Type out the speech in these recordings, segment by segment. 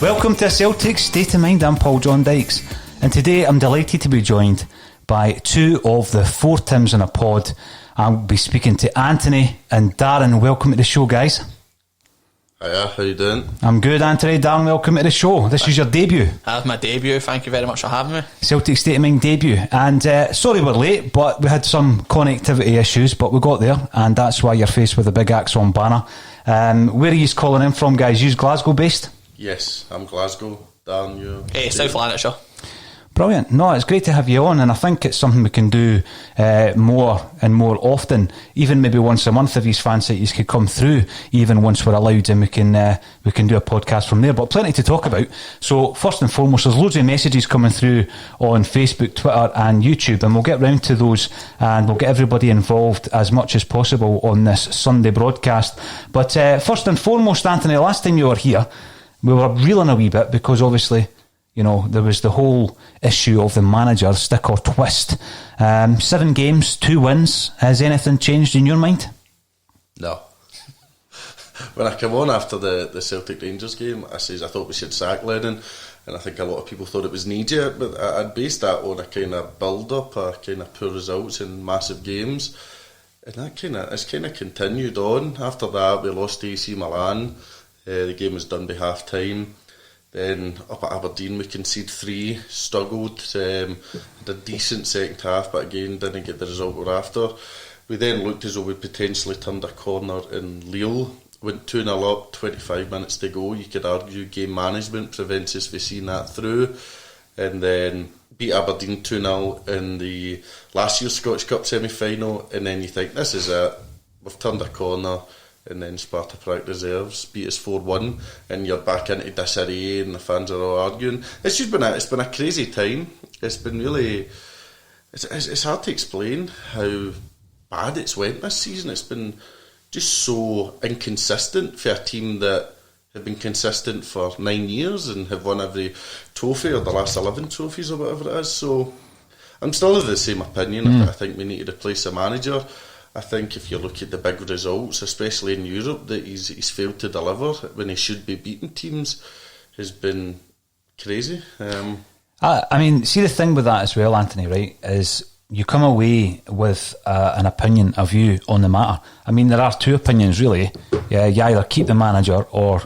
Welcome to Celtic State of Mind. I'm John Dykes, and today I'm delighted to be joined by two of the four Tims in a pod. I'll be speaking to Anthony and Darren. Welcome to the show, guys. Hiya, how you doing? I'm good, Anthony. Darren, welcome to the show. This is your debut. That's my debut. Thank you very much for having me. Celtic State of Mind debut. And sorry we're late, but we had some connectivity issues, but we got there, and that's why you're faced with a big Axon banner. Where are you calling in from, guys? You Glasgow based? Yes, I'm Glasgow. Darren, you? South Lanarkshire. Brilliant. No, it's great to have you on, and I think it's something we can do more and more often, even maybe once a month if you fancy you could come through, even once we're allowed, and we can do a podcast from there. But plenty to talk about. So first and foremost, there's loads of messages coming through on Facebook, Twitter and YouTube, and we'll get round to those and we'll get everybody involved as much as possible on this Sunday broadcast. But first and foremost, Anthony, last time you were here, we were reeling a wee bit because obviously, you know, there was the whole issue of the manager stick or twist. 7 games, 2 wins. Has anything changed in your mind? No. When I came on after the Celtic Rangers game, I thought we should sack Lenny, and I think a lot of people thought it was knee-jerk, but I'd based that on a kind of build-up, a kind of poor results in massive games, and it's kind of continued on. After that, we lost to AC Milan. The game was done by half time. Then up at Aberdeen we conceded 3, struggled, had a decent second half, but again didn't get the result we're after. We then looked as though we potentially turned a corner in Lille, went 2-0 up, 25 minutes to go. You could argue game management prevents us from seeing that through, and then beat Aberdeen 2-0 in the last year's Scottish Cup semi-final, and then you think this is it, we've turned a corner. And then Sparta Prague reserves beat us 4-1, and you're back into disarray, and the fans are all arguing. It's been a crazy time. It's been really, it's hard to explain how bad it's went this season. It's been just so inconsistent for a team that have been consistent for 9 years and have won every trophy or the last 11 trophies or whatever it is. So I'm still of the same opinion. I think we need to replace the manager. I think if you look at the big results, especially in Europe, that he's failed to deliver when he should be beating teams has been crazy. I mean, see the thing with that as well, Anthony, right, is you come away with an opinion, a view on the matter. I mean, there are 2 opinions really. Yeah, you either keep the manager or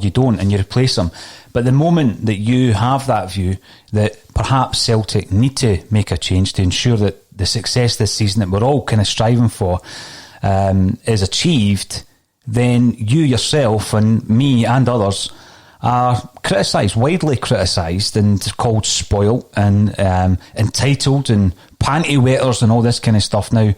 you don't, and you replace him. But the moment that you have that view that perhaps Celtic need to make a change to ensure that the success this season that we're all kind of striving for is achieved, then you yourself and me and others are criticised, widely criticised, and called spoilt and entitled and panty wetters and all this kind of stuff. Now,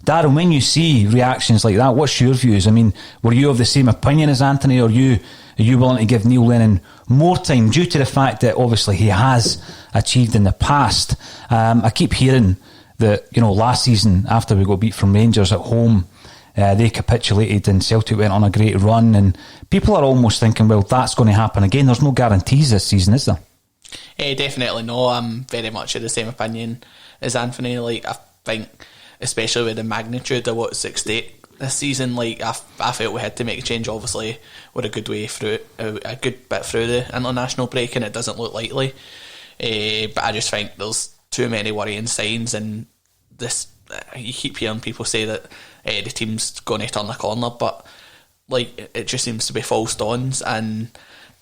Darren, when you see reactions like that, what's your views? I mean, were you of the same opinion as Anthony, or are you willing to give Neil Lennon more time due to the fact that obviously he has achieved in the past? I keep hearing that, you know, last season after we got beat from Rangers at home, they capitulated and Celtic went on a great run, and people are almost thinking, well, that's going to happen again. There's no guarantees this season, is there? Definitely no. I'm very much of the same opinion as Anthony. Like, I think, especially with the magnitude of what's at stake this season, like I felt we had to make a change. Obviously, we're a good way through, a good bit through the international break, and it doesn't look likely. But I just think there's too many worrying signs, and this you keep hearing people say that the team's going to turn the corner, but like it just seems to be false dawns, and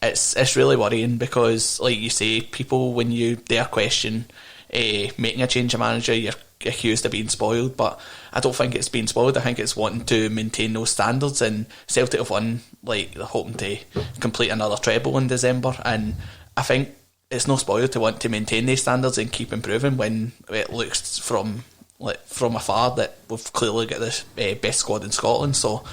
it's really worrying because, like you say, people, when you dare question making a change of manager, you're accused of being spoiled, but I don't think it's being spoiled. I think it's wanting to maintain those standards, and Celtic have won, like they're hoping to complete another treble in December, and I think it's no spoiled to want to maintain these standards and keep improving when it looks from like from afar that we've clearly got the best squad in Scotland. So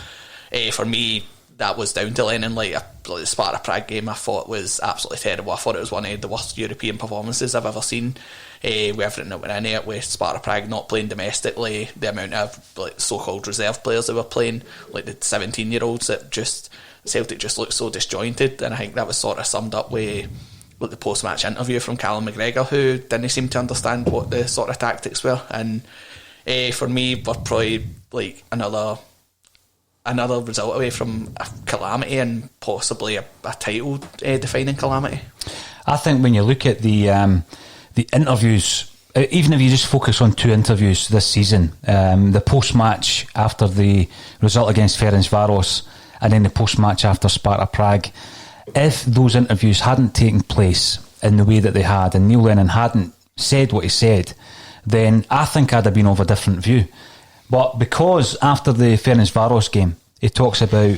for me, that was down to Lennon. Like the Sparta Prague game, I thought was absolutely terrible. I thought it was one of the worst European performances I've ever seen. With everything that went in it, with Sparta Prague not playing domestically, the amount of like so-called reserve players that were playing, like the 17-year-olds, that just Celtic just looked so disjointed. And I think that was sort of summed up with the post-match interview from Callum McGregor, who didn't seem to understand what the sort of tactics were. And for me, we're probably like another result away from a calamity, and possibly a title defining calamity. I think when you look at the interviews, even if you just focus on 2 interviews this season, the post-match after the result against Ferencváros and then the post-match after Sparta Prague, if those interviews hadn't taken place in the way that they had, and Neil Lennon hadn't said what he said, then I think I'd have been of a different view. But because after the Ferencváros game, he talks about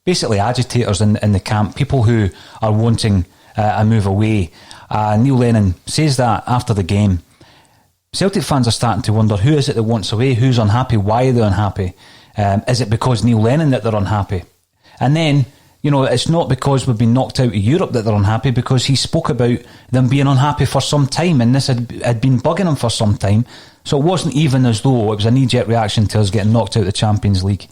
basically agitators in the camp, people who are wanting a move away. Neil Lennon says that after the game. Celtic fans are starting to wonder, who is it that wants away? Who's unhappy? Why are they unhappy? Is it because Neil Lennon that they're unhappy? And then, you know, it's not because we've been knocked out of Europe that they're unhappy, because he spoke about them being unhappy for some time, and this had been bugging them for some time. So it wasn't even as though it was a knee-jerk reaction to us getting knocked out of the Champions League.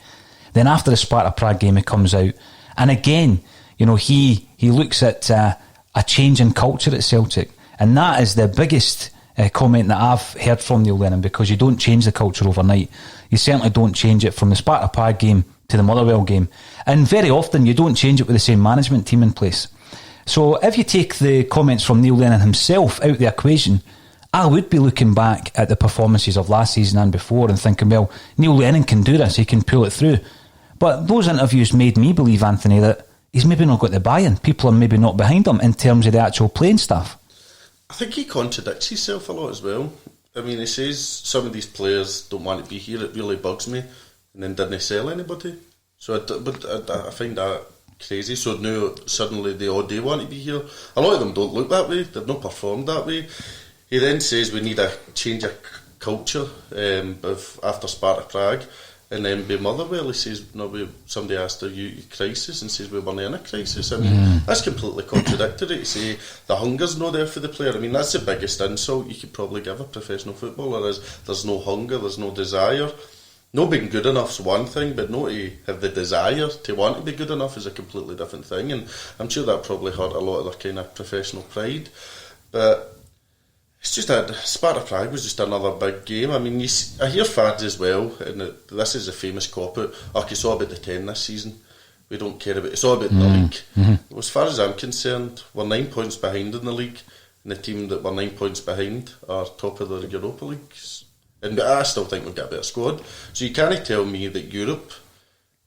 Then after the Sparta Prague game, he comes out, and again, you know, he looks at a change in culture at Celtic, and that is the biggest comment that I've heard from Neil Lennon, because you don't change the culture overnight. You certainly don't change it from the Sparta Prague game to the Motherwell game, and very often you don't change it with the same management team in place. So if you take the comments from Neil Lennon himself out the equation, I would be looking back at the performances of last season and before and thinking, well, Neil Lennon can do this, he can pull it through. But those interviews made me believe, Anthony, that he's maybe not got the buy-in. People are maybe not behind him in terms of the actual playing stuff. I think he contradicts himself a lot as well. I mean, he says some of these players don't want to be here, it really bugs me, and then didn't sell anybody. So I find that crazy. So now suddenly they all do want to be here. A lot of them don't look that way, they've not performed that way. He then says we need a change of culture after Sparta Prague. And then by Motherwell, he says, somebody asked, are you crisis? And says, we weren't in a crisis. I mean, that's completely contradictory to say the hunger's not there for the player. I mean, that's the biggest insult you could probably give a professional footballer, is there's no hunger, there's no desire. Not being good enough is one thing, but not to have the desire to want to be good enough is a completely different thing. And I'm sure that probably hurt a lot of their kind of professional pride. But it's just that Sparta Prague was just another big game. I mean, I hear fans as well, and this is a famous cop-out, it's all about the 10 this season. We don't care about it. It's all about the league. Mm-hmm. As far as I'm concerned, we're 9 points behind in the league, and the team that we're 9 points behind are top of the Europa League. And I still think we've got a better squad. So you can't tell me that Europe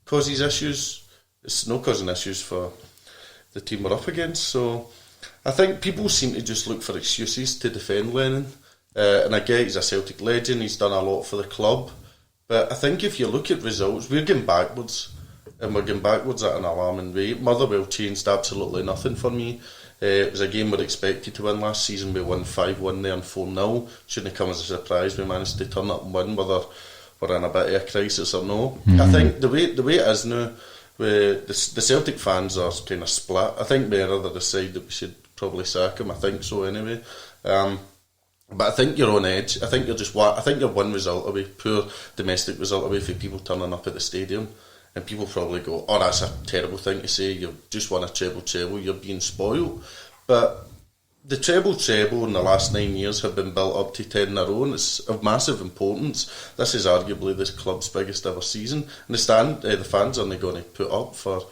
causes issues. It's not causing issues for the team we're up against. So I think people seem to just look for excuses to defend Lennon. And I get he's a Celtic legend, he's done a lot for the club. But I think if you look at results, we're getting backwards. And we're getting backwards at an alarming rate. Motherwell changed absolutely nothing for me. It was a game we'd expected to win last season. We won 5-1 there and 4-0. Shouldn't have come as a surprise. We managed to turn up and win, whether we're in a bit of a crisis or no. Mm-hmm. I think the way it is now, the Celtic fans are kind of split. I think we're on the other side that we should probably sack him. I think so anyway. But I think you're on edge. I think you're one result away, poor domestic result away from people turning up at the stadium. And people probably go, oh, that's a terrible thing to say, you've just won a treble, you're being spoiled. But the treble in the last 9 years have been built up to 10 in a row, and it's of massive importance. This is arguably this club's biggest ever season. And the fans are not going to put up for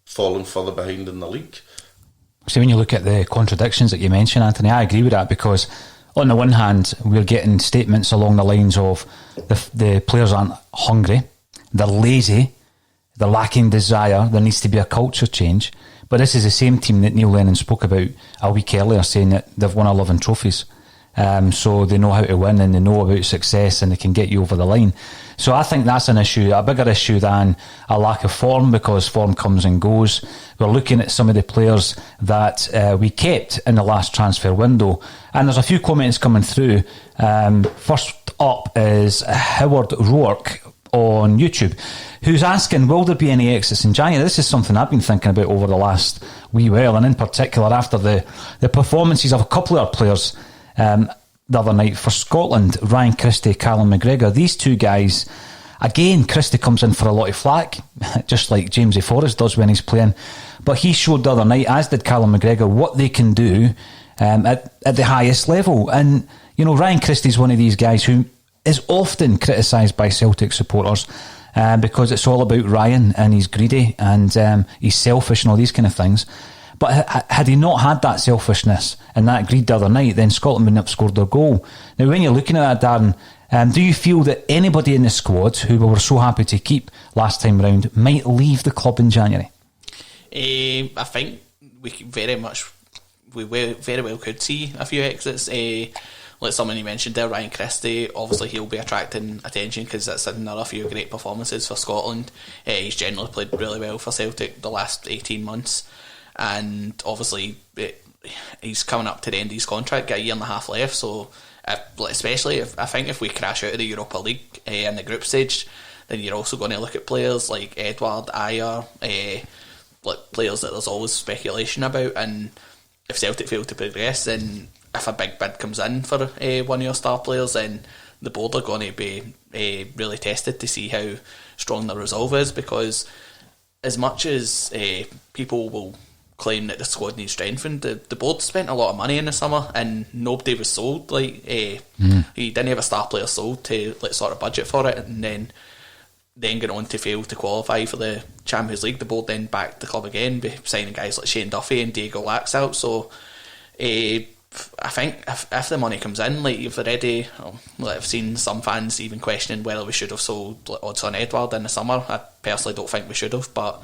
falling further behind in the league. So when you look at the contradictions that you mentioned, Anthony, I agree with that, because on the one hand, we're getting statements along the lines of the players aren't hungry, they're lazy, they're lacking desire, there needs to be a culture change. But this is the same team that Neil Lennon spoke about a week earlier, saying that they've won 11 trophies. So they know how to win, and they know about success, and they can get you over the line. So I think that's an issue, a bigger issue than a lack of form, because form comes and goes. We're looking at some of the players that we kept in the last transfer window, and there's a few comments coming through. First up is Howard Rourke on YouTube, who's asking, will there be any exits in January? This is something I've been thinking about over the last wee while, and in particular after the performances of a couple of our players the other night for Scotland, Ryan Christie, Callum McGregor. These two guys, again, Christie comes in for a lot of flack, just like Jamesy Forrest does when he's playing, but he showed the other night, as did Callum McGregor, what they can do at the highest level. And you know, Ryan Christie's one of these guys who is often criticised by Celtic supporters because it's all about Ryan and he's greedy and he's selfish and all these kind of things. But had he not had that selfishness and that greed the other night, then Scotland wouldn't have scored their goal. Now, when you're looking at that, Darren, do you feel that anybody in the squad who we were so happy to keep last time round might leave the club in January? I think we very well could see a few exits. Like someone you mentioned there, Ryan Christie, obviously he'll be attracting attention because that's another few great performances for Scotland. He's generally played really well for Celtic the last 18 months, and obviously he's coming up to the end of his contract, got a year and a half left, so especially I think if we crash out of the Europa League in the group stage, then you're also going to look at players like Edouard, Ayer, like players that there's always speculation about, and if Celtic fail to progress, then if a big bid comes in for one of your star players, then the board are going to be really tested to see how strong the resolve is, because as much as people will claim that the squad needs strengthened, the board spent a lot of money in the summer and nobody was sold. He didn't have a star player sold to sort of budget for it, and then going on to fail to qualify for the Champions League. The board then backed the club again by signing guys like Shane Duffy and Diego Laxalt. So I think if the money comes in, like you've already, I've seen some fans even questioning whether we should have sold Odsonne Edouard in the summer. I personally don't think we should have, but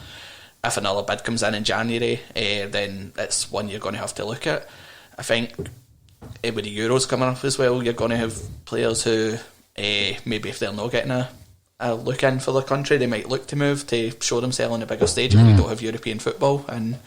if another bid comes in January, then it's one you're going to have to look at. I think with the Euros coming up as well, you're going to have players who maybe if they're not getting a look in for the country, they might look to move to show themselves on a bigger stage if we don't have European football. And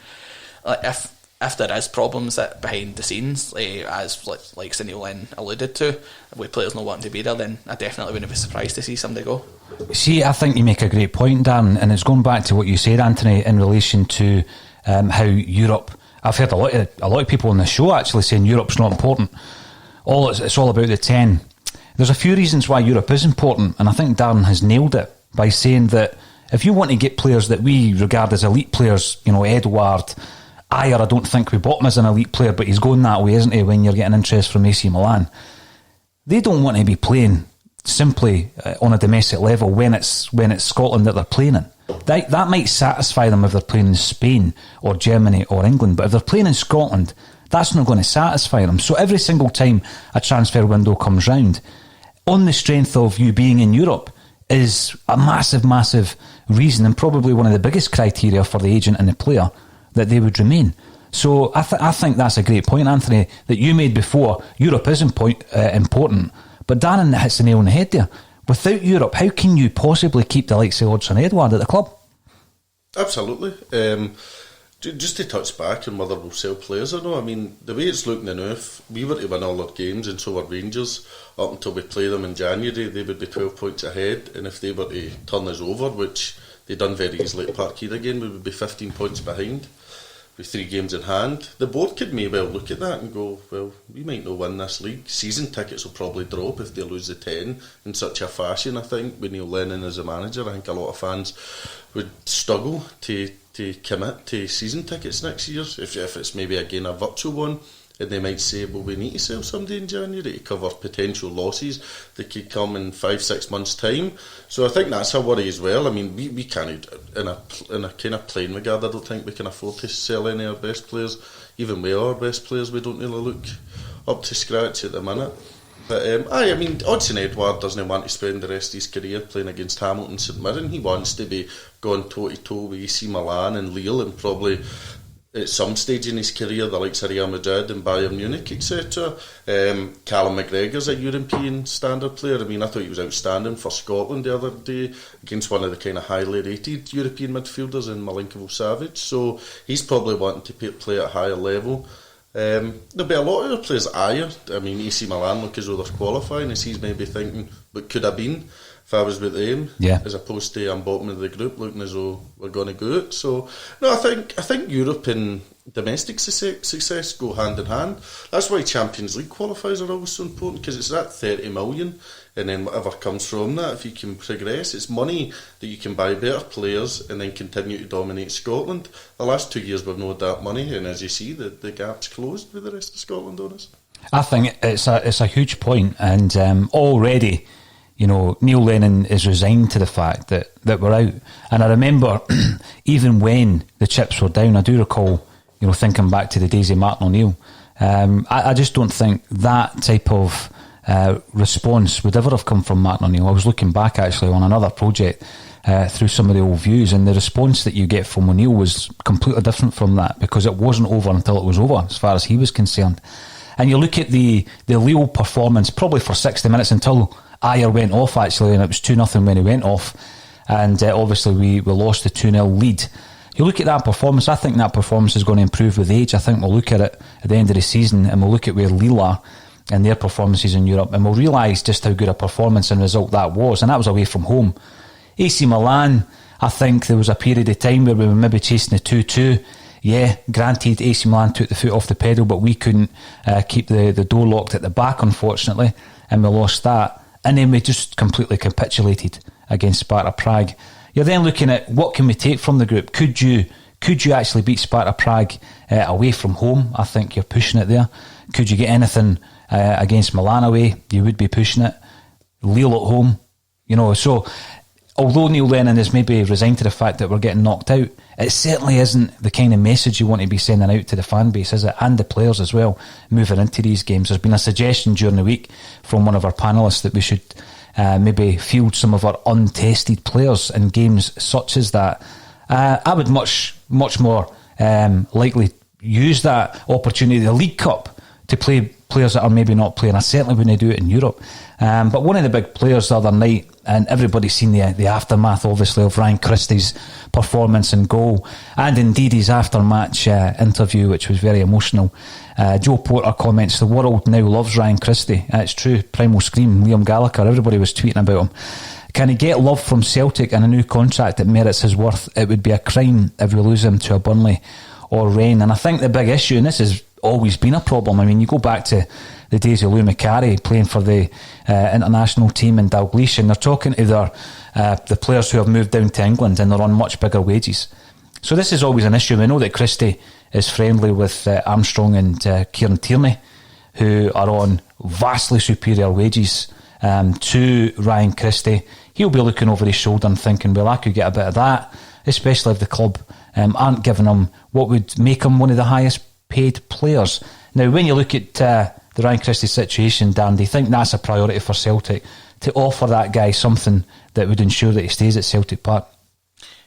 if there is problems behind the scenes, as like Cindy Lynn alluded to, with players not wanting to be there, then I definitely wouldn't be surprised to see somebody go. See, I think you make a great point, Darren, and it's going back to what you said, Anthony, in relation to how Europe. I've heard a lot of people on the show actually saying Europe's not important. It's all about the 10. There's a few reasons why Europe is important, and I think Darren has nailed it by saying that if you want to get players that we regard as elite players, you know, Edouard, Ayer, I don't think we bought him as an elite player, but he's going that way, isn't he, when you're getting interest from AC Milan. They don't want to be playing simply on a domestic level when it's Scotland that they're playing in. That might satisfy them if they're playing in Spain or Germany or England, but if they're playing in Scotland, that's not going to satisfy them. So every single time a transfer window comes round, on the strength of you being in Europe, is a massive, massive reason, and probably one of the biggest criteria for the agent and the player, that they would remain. So I think that's a great point, Anthony, that you made before. Europe is important, but Darren hits the nail on the head there. Without Europe, how can you possibly keep the likes of Odsonne Edouard at the club? Absolutely. Just to touch back on whether we'll sell players or not, I mean, the way it's looking now, if we were to win all our games and so were Rangers, up until we play them in January, they would be 12 points ahead, and if they were to turn us over, which they done very easily at Parkhead again, we would be 15 points behind with 3 games in hand. The board could may well look at that and go, well, we might not win this league. Season tickets will probably drop if they lose the 10 in such a fashion, I think, with Neil Lennon as a manager. I think a lot of fans would struggle to commit to season tickets next year, if it's maybe again a virtual one, and they might say, well, we need to sell somebody in January to cover potential losses that could come in 5-6 months' time. So I think that's a worry as well. I mean, we can't, in a kind of plain regard, I don't think we can afford to sell any of our best players. Even with our best players, we don't really look up to scratch at the minute. But I mean, Odsonne Edouard doesn't want to spend the rest of his career playing against Hamilton St Mirren. He wants to be going toe-to-toe with AC Milan and Lille, and probably at some stage in his career the likes of Real Madrid and Bayern Munich, etc. Callum McGregor's a European standard player. I mean, I thought he was outstanding for Scotland the other day against one of the kind of highly rated European midfielders in Milinkovic-Savic, so he's probably wanting to play at a higher level. There'll be a lot of the players higher. I mean, AC Milan look as though they're qualifying, as he's maybe thinking, what could have been if I was with them, as opposed to I'm bottom of the group, looking as though we're going to go out. So, no, I think Europe and domestic success go hand in hand. That's why Champions League qualifiers are always so important, because it's that 30 million, and then whatever comes from that, if you can progress, it's money that you can buy better players and then continue to dominate Scotland. The last 2 years we've not had that money, and as you see, the gap's closed with the rest of Scotland on us. I think it's a huge point, and already, you know, Neil Lennon is resigned to the fact that we're out. And I remember even when the chips were down, I do recall, you know, thinking back to the days of Martin O'Neill. I just don't think that type of response would ever have come from Martin O'Neill. I was looking back actually on another project through some of the old views, and the response that you get from O'Neill was completely different from that, because it wasn't over until it was over, as far as he was concerned. And you look at the Lille performance, probably for 60 minutes until Ayer went off actually, and it was 2-0 when he went off, and obviously we lost the 2-0 lead. You look at that performance, I think that performance is going to improve with age. I think we'll look at it at the end of the season, and we'll look at where Lille are and their performances in Europe, and we'll realise just how good a performance and result that was, and that was away from home. AC Milan, I think there was a period of time where we were maybe chasing the 2-2. Yeah, granted, AC Milan took the foot off the pedal, but we couldn't keep the door locked at the back, unfortunately, and we lost that. And then we just completely capitulated against Sparta Prague. You're then looking at what can we take from the group. Could you actually beat Sparta Prague away from home? I think you're pushing it there. Could you get anything against Milan away? You would be pushing it. Lille at home, you know. So although Neil Lennon is maybe resigned to the fact that we're getting knocked out, it certainly isn't the kind of message you want to be sending out to the fan base, is it? And the players as well, moving into these games. There's been a suggestion during the week from one of our panellists that we should maybe field some of our untested players in games such as that. I would much more likely use that opportunity, the League Cup, to play players that are maybe not playing. I certainly wouldn't do it in Europe. But one of the big players the other night, and everybody's seen the aftermath, obviously, of Ryan Christie's performance and goal, and indeed his after-match interview, which was very emotional. Joe Porter comments, "The world now loves Ryan Christie." It's true. Primal Scream, Liam Gallagher, everybody was tweeting about him. Can he get love from Celtic and a new contract that merits his worth? It would be a crime if we lose him to a Burnley or Rennes. And I think the big issue, and this has always been a problem, I mean, you go back to the days of Lou Macari playing for the international team in Dalglish, and they're talking to the players who have moved down to England, and they're on much bigger wages. So this is always an issue. We know that Christie is friendly with Armstrong and Kieran Tierney, who are on vastly superior wages to Ryan Christie. He'll be looking over his shoulder and thinking, well, I could get a bit of that, especially if the club aren't giving him what would make him one of the highest paid players. Now, when you look at the Ryan Christie situation, Dan, do you think that's a priority for Celtic, to offer that guy something that would ensure that he stays at Celtic Park?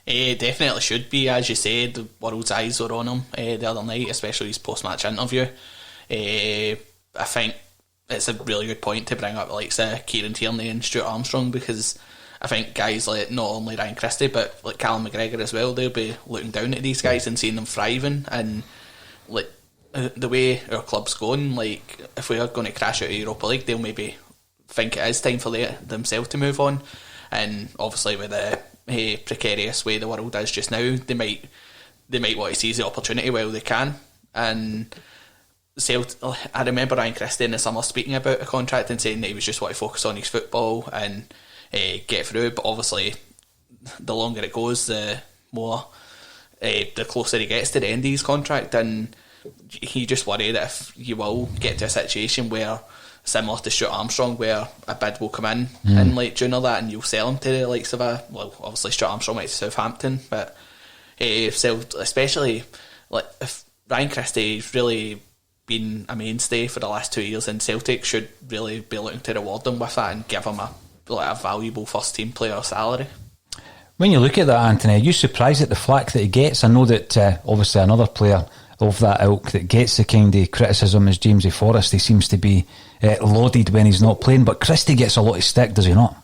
It definitely should be. As you said, the world's eyes were on him the other night, especially his post-match interview. I think it's a really good point to bring up the likes of Kieran Tierney and Stuart Armstrong, because I think guys like not only Ryan Christie but like Callum McGregor as well, they'll be looking down at these guys and seeing them thriving, and like the way our club's going, like if we are going to crash out of Europa League, they'll maybe think it is time for themselves to move on. And obviously with the precarious way the world is just now, they might want to seize the opportunity while they can. And I remember Ryan Christie in the summer speaking about a contract and saying that he was just want to focus on his football and get through. But obviously the longer it goes, the more the closer he gets to the end of his contract, and he just worried that if you will get to a situation where, similar to Stuart Armstrong, where a bid will come in late June or that, and you'll sell him to the likes of obviously Stuart Armstrong went to Southampton, but especially like if Ryan Christie's really been a mainstay for the last 2 years, and Celtic should really be looking to reward him with that and give him a valuable first team player salary. When you look at that, Anthony, are you surprised at the flack that he gets? I know that obviously another player of that ilk that gets the kind of criticism is Jamesy Forrest. He seems to be lauded when he's not playing, but Christie gets a lot of stick, does he not?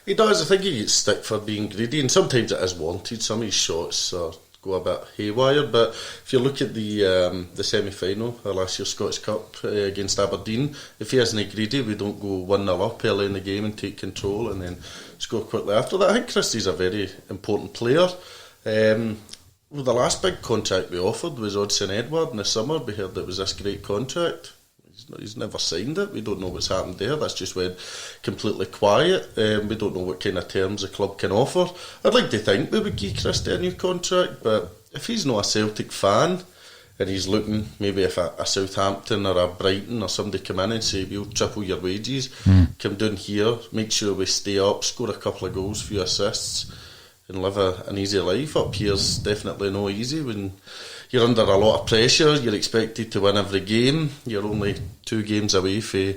He does. I think he gets stick for being greedy, and sometimes it is wanted. Some of his shots are go a bit haywire. But if you look at the semi-final, last year's Scottish Cup against Aberdeen, if he isn't greedy, we don't go 1-0 up early in the game and take control and then score quickly after that. I think Christie's a very important player. Well, the last big contract we offered was Odsonne Edouard in the summer. We heard it was this great contract. He's never signed it. We don't know what's happened there. That's just went completely quiet. We don't know what kind of terms the club can offer. I'd like to think we would give Christie a new contract, but if he's not a Celtic fan and he's looking maybe if a Southampton or a Brighton or somebody come in and say we'll triple your wages, come down here, make sure we stay up, score a couple of goals, few assists and live an easy life. Up here's definitely no easy when you're under a lot of pressure. You're expected to win every game. You're only 2 games away from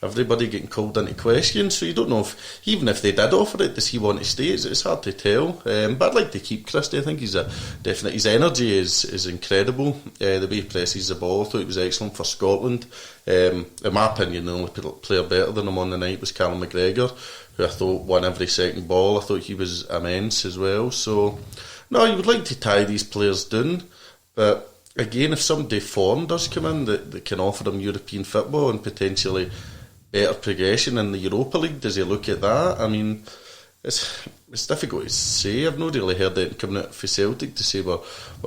everybody getting called into question. So you don't know if, even if they did offer it, does he want to stay? It's hard to tell. But I'd like to keep Christie. I think he's his energy is incredible. The way he presses the ball, I thought it was excellent for Scotland. In my opinion, the only player better than him on the night was Callum McGregor, who I thought won every second ball. I thought he was immense as well. So, no, you would like to tie these players down. But again, if somebody foreign does come in that can offer them European football and potentially better progression in the Europa League, does he look at that? I mean, it's difficult to say. I've not really heard it coming out for Celtic to say we're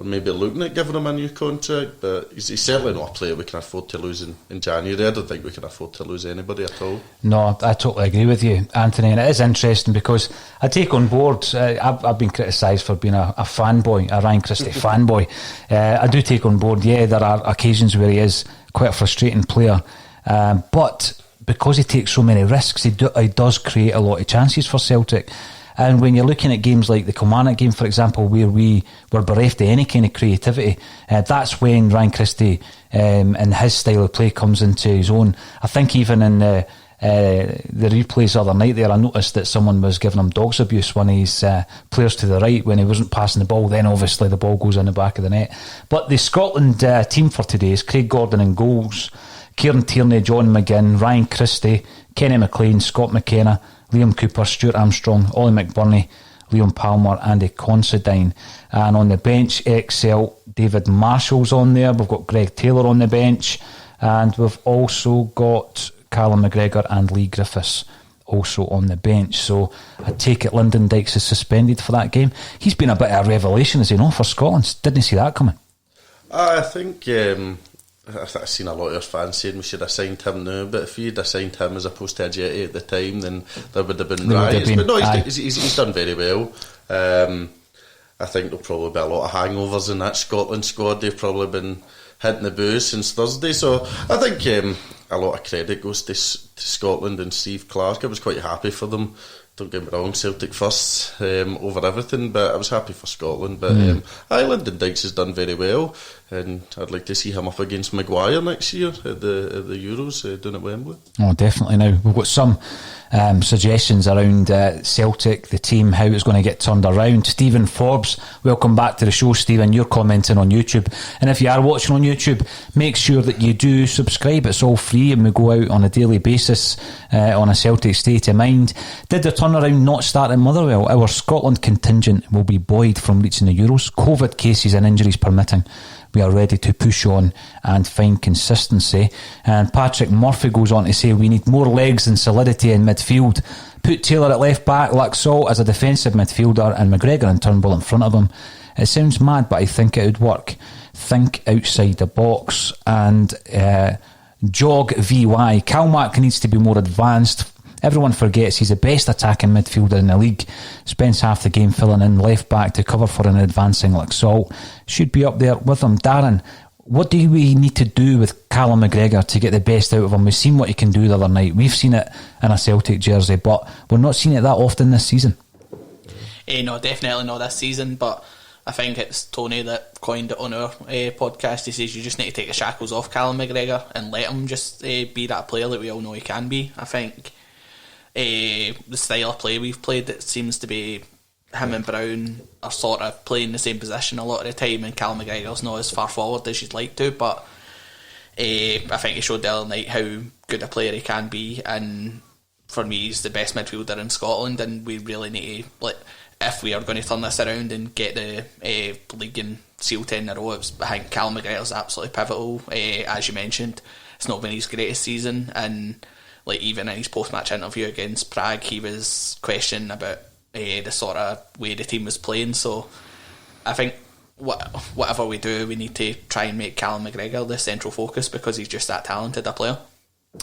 maybe looking at giving him a new contract, but he's certainly not a player we can afford to lose in January. I don't think we can afford to lose anybody at all. No, I totally agree with you, Anthony, and it is interesting because I take on board, I've been criticised for being a fanboy, a Ryan Christie fanboy. I do take on board, there are occasions where he is quite a frustrating player, but because he takes so many risks, he does create a lot of chances for Celtic. And when you're looking at games like the Kilmarnock game, for example, where we were bereft of any kind of creativity, that's when Ryan Christie and his style of play comes into his own. I think even in the replays the other night there, I noticed that someone was giving him dog's abuse, one of his players to the right, when he wasn't passing the ball. Then obviously the ball goes in the back of the net. But the Scotland team for today is Craig Gordon in goals, Kieran Tierney, John McGinn, Ryan Christie, Kenny McLean, Scott McKenna, Liam Cooper, Stuart Armstrong, Ollie McBurney, Liam Palmer, Andy Considine. And on the bench, Excel, David Marshall's on there. We've got Greg Taylor on the bench. And we've also got Callum McGregor and Lee Griffiths also on the bench. So I take it Lyndon Dykes is suspended for that game. He's been a bit of a revelation, as you know, for Scotland. Didn't see that coming. I think I've seen a lot of our fans saying we should have signed him now, but if you'd have signed him as opposed to a Jetty at the time, then there would have been riots. But no, he's done very well. I think there'll probably be a lot of hangovers in that Scotland squad. They've probably been hitting the booze since Thursday, so I think a lot of credit goes to Scotland and Steve Clarke. I was quite happy for them. Don't get me wrong, Celtic first over everything, but I was happy for Scotland. But Lyndon Dykes has done very well, and I'd like to see him up against Maguire next year at the Euros down at Wembley. Oh, definitely. Now we've got some suggestions around Celtic, the team, how it's going to get turned around. Stephen Forbes, welcome back to the show, Stephen. You're commenting on YouTube, and if you are watching on YouTube, make sure that you do subscribe. It's all free, and we go out on a daily basis on a Celtic State of Mind. Did the turnaround not start in Motherwell? Our Scotland contingent will be buoyed from reaching the Euros. COVID cases and injuries permitting, we are ready to push on and find consistency. And Patrick Murphy goes on to say we need more legs and solidity in midfield. Put Taylor at left back, Laxalt as a defensive midfielder, and McGregor and Turnbull in front of him. It sounds mad, but I think it would work. Think outside the box. And Jog VY, Kalmak needs to be more advanced. Everyone forgets he's the best attacking midfielder in the league. Spends half the game filling in left back to cover for an advancing Laxalt. Should be up there with him. Darren, what do we need to do with Callum McGregor to get the best out of him? We've seen what he can do the other night. We've seen it in a Celtic jersey, but we're not seeing it that often this season. No, definitely not this season, but I think it's Tony that coined it on our podcast. He says you just need to take the shackles off Callum McGregor and let him just be that player that we all know he can be. I think the style of play we've played, it seems to be him and Brown are sort of playing the same position a lot of the time, and Callum McGregor's not as far forward as you'd like to, but I think he showed the other night how good a player he can be, and for me, he's the best midfielder in Scotland, and we really need to, like, if we are going to turn this around and get the league and seal 10 in a row, I think Callum McGregor's absolutely pivotal. As you mentioned, it's not been his greatest season, and like even in his post-match interview against Prague, he was questioning about the sort of way the team was playing. So I think whatever we do, we need to try and make Callum McGregor the central focus, because he's just that talented a player.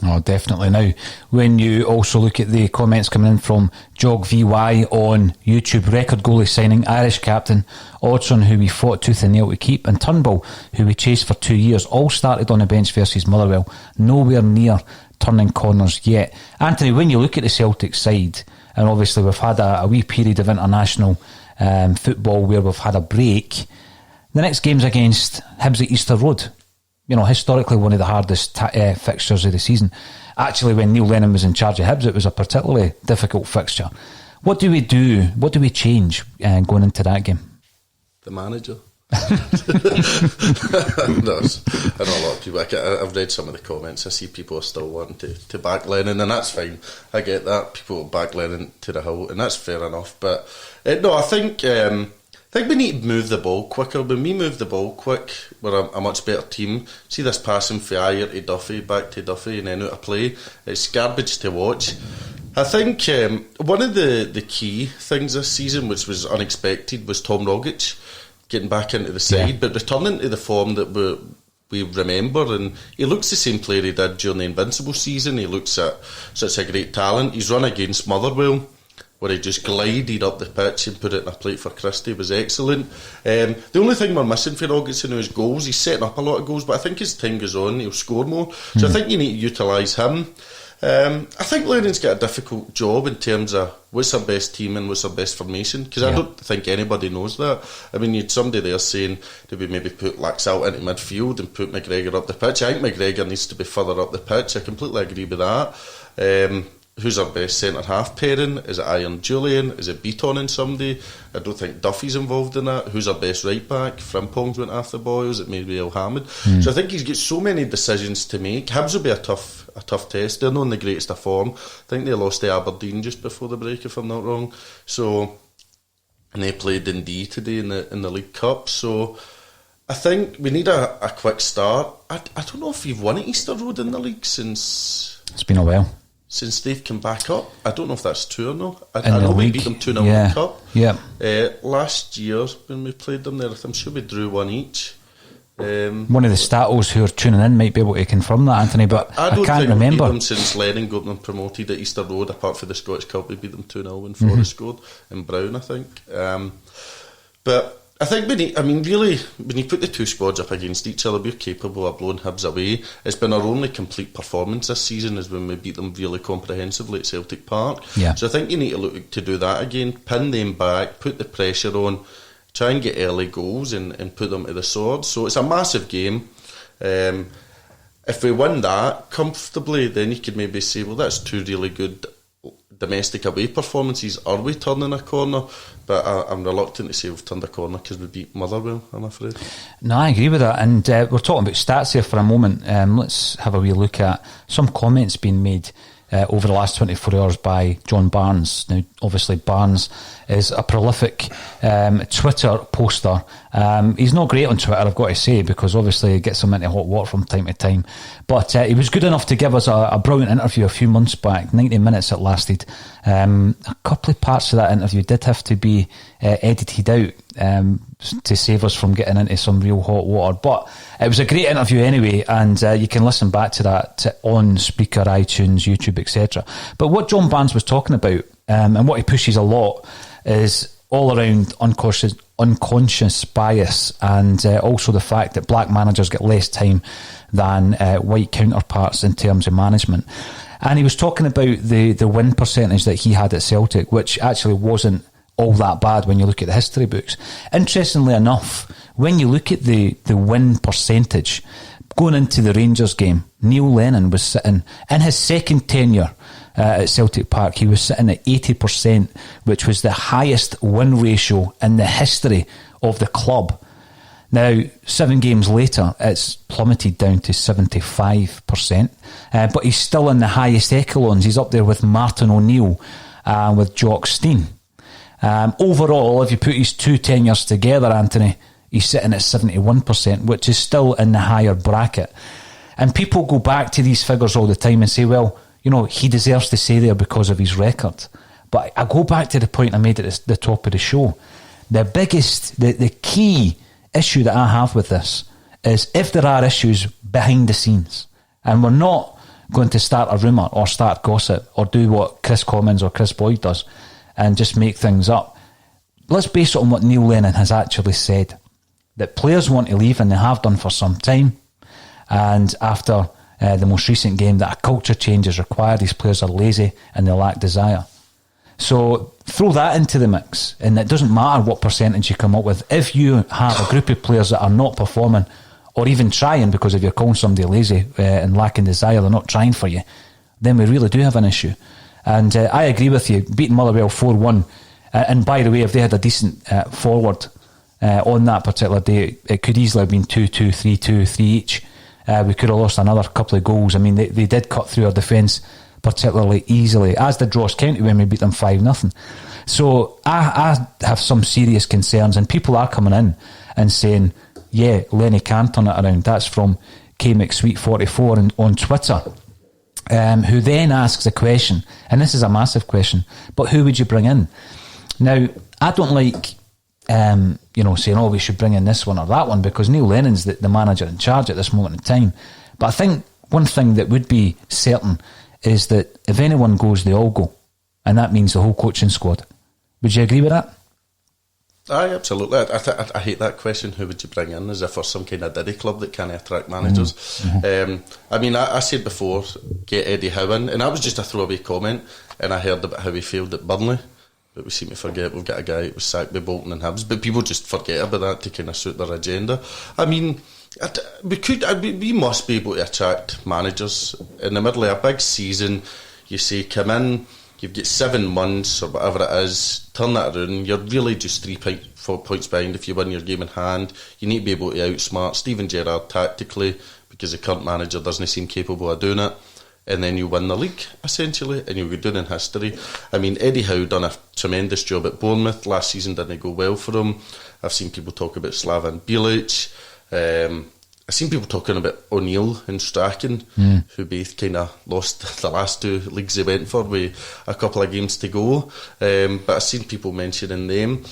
Oh, definitely. Now, when you also look at the comments coming in from Jog VY on YouTube, record goalie signing, Irish captain, Odsonne, who we fought tooth and nail to keep, and Turnbull, who we chased for 2 years, all started on the bench versus Motherwell, nowhere near turning corners yet. Anthony, when you look at the Celtic side, and obviously we've had a wee period of international football where we've had a break, the next game's against Hibs at Easter Road. You know, historically one of the hardest fixtures of the season. Actually, when Neil Lennon was in charge of Hibs, it was a particularly difficult fixture. What do we do? What do we change going into that game? The manager. No, I know a lot of people. I've read some of the comments. I see people are still wanting to back Lennon, and that's fine. I get that. People back Lennon to the hilt, and that's fair enough. But no, I think we need to move the ball quicker. When we move the ball quick, we're a much better team. See this passing from Ayer to Duffy, back to Duffy, and then out of play. It's garbage to watch. I think one of the key things this season, which was unexpected, was Tom Rogic getting back into the side, but returning to the form that we remember. And he looks the same player he did during the Invincible season. He looks at such a great talent. His run against Motherwell, where he just glided up the pitch and put it in a plate for Christie, was excellent. The only thing we're missing for Rogerson is goals. He's setting up a lot of goals, but I think as time goes on, he'll score more. So I think you need to utilise him. I think Lennon's got a difficult job in terms of what's our best team and what's our best formation, because I don't think anybody knows that. I mean, you had somebody there saying, did we maybe put Laxalt into midfield and put McGregor up the pitch? I think McGregor needs to be further up the pitch. I completely agree with that. Who's our best centre-half pairing? Is it Iron Julian? Is it Beaton and somebody? I don't think Duffy's involved in that. Who's our best right-back? Frimpong's went after Boyles. It may be El Hamid. So I think he's got so many decisions to make. Hibs will be a tough test. They're not in the greatest of form. I think they lost to Aberdeen just before the break, if I'm not wrong. So, and they played Dundee today in the League Cup. So I think we need a quick start. I don't know if we've won at Easter Road in the league since... It's been a while. Since they've come back up. I don't know if that's true or not. I know we beat them 2-0 in the Cup. Yeah. Last year, when we played them there, I'm sure we drew one each. One of the Statos who are tuning in might be able to confirm that, Anthony, but I can't remember. We beat them since Lennon got them promoted at Easter Road, apart from the Scottish Cup. We beat them 2-0 when Forrest scored, in Brown, I think. But I think really, when you put the two squads up against each other, we're capable of blowing Hibs away. It's been our only complete performance this season is when we beat them really comprehensively at Celtic Park. Yeah. So I think you need to look to do that again, pin them back, put the pressure on, try and get early goals and put them to the sword. So it's a massive game. If we win that comfortably, then you could maybe say, well, that's two really good domestic away performances. Are we turning a corner? But I'm reluctant to say we've turned a corner because we beat Motherwell, I'm afraid. No, I agree with that. And we're talking about stats here for a moment. Let's have a wee look at some comments being made over the last 24 hours by John Barnes. Now, obviously, Barnes is a prolific Twitter poster. He's not great on Twitter, I've got to say, because obviously he gets him into hot water from time to time. But he was good enough to give us a brilliant interview a few months back, 90 minutes it lasted. A couple of parts of that interview did have to be edited out to save us from getting into some real hot water. But it was a great interview anyway, and you can listen back to that on Speaker, iTunes, YouTube, etc. But what John Barnes was talking about, and what he pushes a lot, is all around unconscious bias, and also the fact that black managers get less time than white counterparts in terms of management. And he was talking about the win percentage that he had at Celtic, which actually wasn't all that bad when you look at the history books. Interestingly enough, when you look at the win percentage, going into the Rangers game, Neil Lennon was sitting, in his second tenure at Celtic Park, he was sitting at 80%, which was the highest win ratio in the history of the club. Now, 7 games later, it's plummeted down to 75%, but he's still in the highest echelons. He's up there with Martin O'Neill and with Jock Stein. Overall, if you put his 2 tenures together, Anthony, he's sitting at 71%, which is still in the higher bracket. And people go back to these figures all the time and say, well, you know, he deserves to stay there because of his record. But I go back to the point I made at the top of the show. The biggest, the key issue that I have with this is if there are issues behind the scenes, and we're not going to start a rumour or start gossip or do what Chris Commons or Chris Boyd does and just make things up. Let's base it on what Neil Lennon has actually said, that players want to leave, and they have done for some time, and after the most recent game, that a culture change is required. These players are lazy and they lack desire. So throw that into the mix, and it doesn't matter what percentage you come up with. If you have a group of players that are not performing or even trying, because if you're calling somebody lazy and lacking desire, they're not trying for you, then we really do have an issue. And I agree with you, beating Motherwell 4-1, and by the way, if they had a decent forward on that particular day, it could easily have been 2-2, 3-2, 3 each. We could have lost another couple of goals. I mean, they did cut through our defence particularly easily, as did Ross County when we beat them 5-0. So I have some serious concerns, and people are coming in and saying, yeah, Lenny can turn it around. That's from KMcSweet44 on Twitter, who then asks a question, and this is a massive question, but who would you bring in? Now, I don't like saying, oh, we should bring in this one or that one, because Neil Lennon's the manager in charge at this moment in time. But I think one thing that would be certain is that if anyone goes, they all go. And that means the whole coaching squad. Would you agree with that? Aye, absolutely. I hate that question, who would you bring in, as if there's some kind of diddy club that can't attract managers. Mm-hmm. I mean, I said before, get Eddie Howe in, and that was just a throwaway comment, and I heard about how he failed at Burnley, but we seem to forget we've got a guy that was sacked by Bolton and Hibs, but people just forget about that to kind of suit their agenda. I mean, we must be able to attract managers in the middle of a big season. You say, come in, you've got 7 months or whatever it is, turn that around. You're really just 4 points behind if you win your game in hand. You need to be able to outsmart Steven Gerrard tactically, because the current manager doesn't seem capable of doing it. And then you win the league, essentially, and you'll be doing in history. I mean, Eddie Howe done a tremendous job at Bournemouth. Last season didn't go well for him. I've seen people talk about Slaven Bilic. I've seen people talking about O'Neill and Strachan, who both kind of lost the last 2 leagues they went for with a couple of games to go. But I've seen people mentioning them.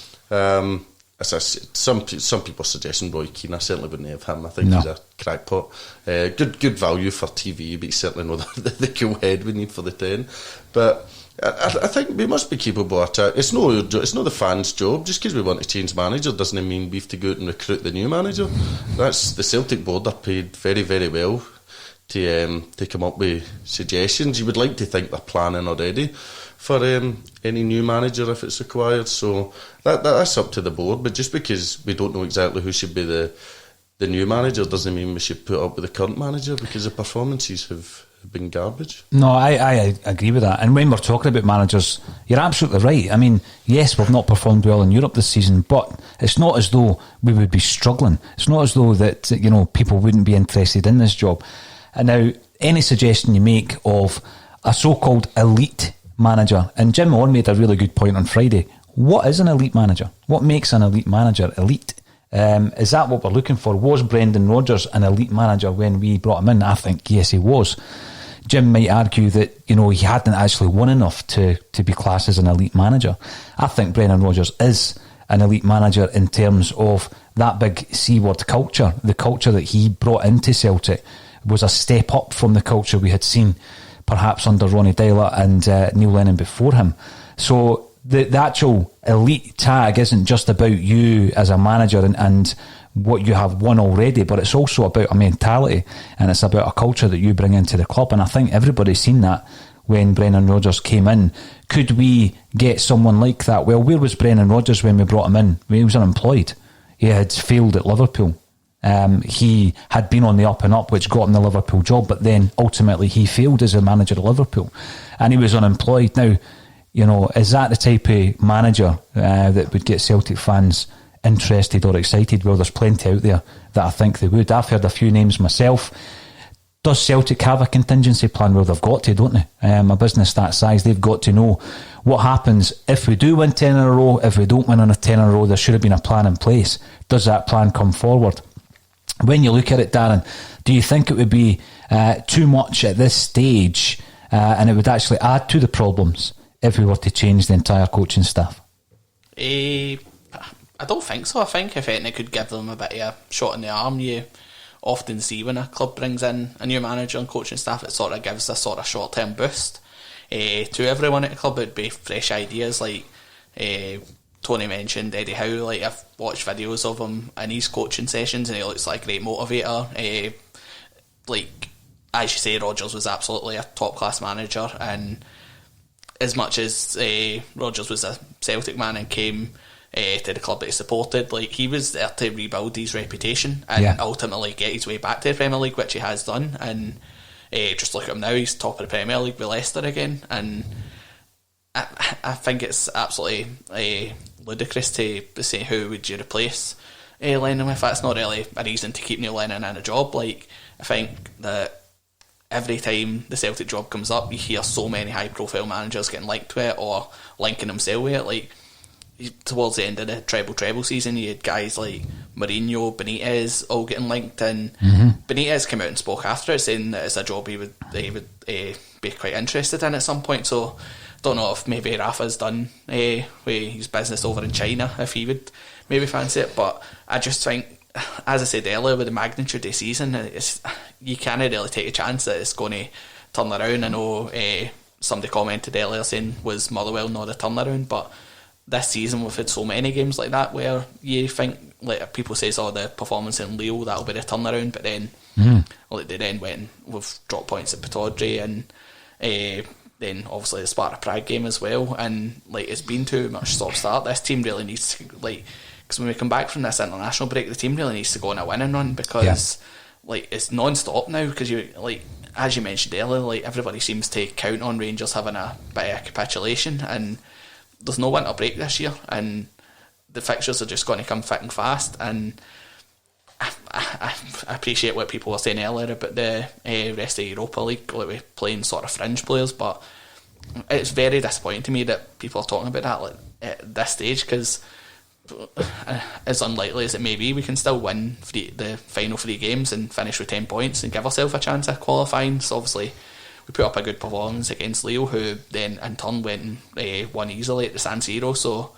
As I said, some people suggesting Roy Keane. I certainly wouldn't have him. I think he's a crackpot. Good value for TV, but he's certainly not the cool head we need for the 10. But I think we must be capable of it. It's not the fans' job. Just because we want to change manager doesn't mean we have to go out and recruit the new manager. That's the Celtic board are paid very, very well to come up with suggestions. You would like to think they're planning already for any new manager if it's required. So that's up to the board. But just because we don't know exactly who should be the new manager doesn't mean we should put up with the current manager, because the performances have been garbage. No, I agree with that. And when we're talking about managers, you're absolutely right. I mean, yes, we've not performed well in Europe this season, but it's not as though we would be struggling. It's not as though that, people wouldn't be interested in this job. And now, any suggestion you make of a so-called elite manager, and Jim Orr made a really good point on Friday. What is an elite manager? What makes an elite manager elite? Is that what we're looking for? Was Brendan Rodgers an elite manager when we brought him in? I think yes, he was. Jim might argue that he hadn't actually won enough to be classed as an elite manager. I think Brendan Rodgers is an elite manager in terms of that big C-word culture. The culture that he brought into Celtic was a step up from the culture we had seen perhaps under Ronnie Deila and Neil Lennon before him. So the actual elite tag isn't just about you as a manager and what you have won already, but it's also about a mentality, and it's about a culture that you bring into the club. And I think everybody's seen that when Brendan Rodgers came in. Could we get someone like that? Well, where was Brendan Rodgers when we brought him in? He was unemployed. He had failed at Liverpool. He had been on the up and up, which got him the Liverpool job, but then ultimately he failed as a manager at Liverpool, and he was unemployed. Now, is that the type of manager that would get Celtic fans interested or excited? Well, there's plenty out there that I think they would. I've heard a few names myself. Does Celtic have a contingency plan? Well, they've got to, don't they? A business that size, they've got to know what happens if we do win 10 in a row. If we don't win on a 10 in a row, there should have been a plan in place. Does that plan come forward? When you look at it, Darren, do you think it would be too much at this stage and it would actually add to the problems if we were to change the entire coaching staff? I don't think so. I think if anything, it could give them a bit of a shot in the arm. You often see when a club brings in a new manager and coaching staff, it sort of gives a sort of short-term boost to everyone at the club. It'd be fresh ideas, like Tony mentioned Eddie Howe. Like, I've watched videos of him in his coaching sessions and he looks like a great motivator. Like, as you say, Rodgers was absolutely a top-class manager, and as much as Rodgers was a Celtic man and came to the club that he supported, like, he was there to rebuild his reputation and ultimately get his way back to the Premier League, which he has done. And just look at him now, he's top of the Premier League with Leicester again. And I think it's absolutely ludicrous to say who would you replace Lennon with. That's not really a reason to keep Neil Lennon in a job. Like, I think that every time the Celtic job comes up, you hear so many high profile managers getting linked to it or linking themselves with it. Like, towards the end of the treble season, you had guys like Mourinho, Benitez all getting linked, and Benitez came out and spoke after it saying that it's a job he would be quite interested in at some point. So don't know if maybe Rafa's done with his business over in China, if he would maybe fancy it. But I just think, as I said earlier, with the magnitude of the season, you can't really take a chance that it's going to turn around. I know somebody commented earlier saying, was Motherwell not a turnaround? But this season we've had so many games like that where you think, like people say, the performance in Lille, that'll be the turnaround, but then like they then went and we've dropped points at Pittodrie, and then obviously the Sparta Prague game as well, and like it's been too much stop-start. This team really needs to, like, because when we come back from this international break, the team really needs to go on a winning run, because like it's non-stop now, because you, like, as you mentioned earlier, like everybody seems to count on Rangers having a bit of a capitulation, and there's no winter break this year, and the fixtures are just going to come thick and fast. And I appreciate what people were saying earlier about the rest of the Europa League, like we're playing sort of fringe players, but it's very disappointing to me that people are talking about that like, at this stage, because as unlikely as it may be, we can still win the final 3 games and finish with 10 points and give ourselves a chance of qualifying. So obviously we put up a good performance against Lille, who then in turn went and won easily at the San Siro. So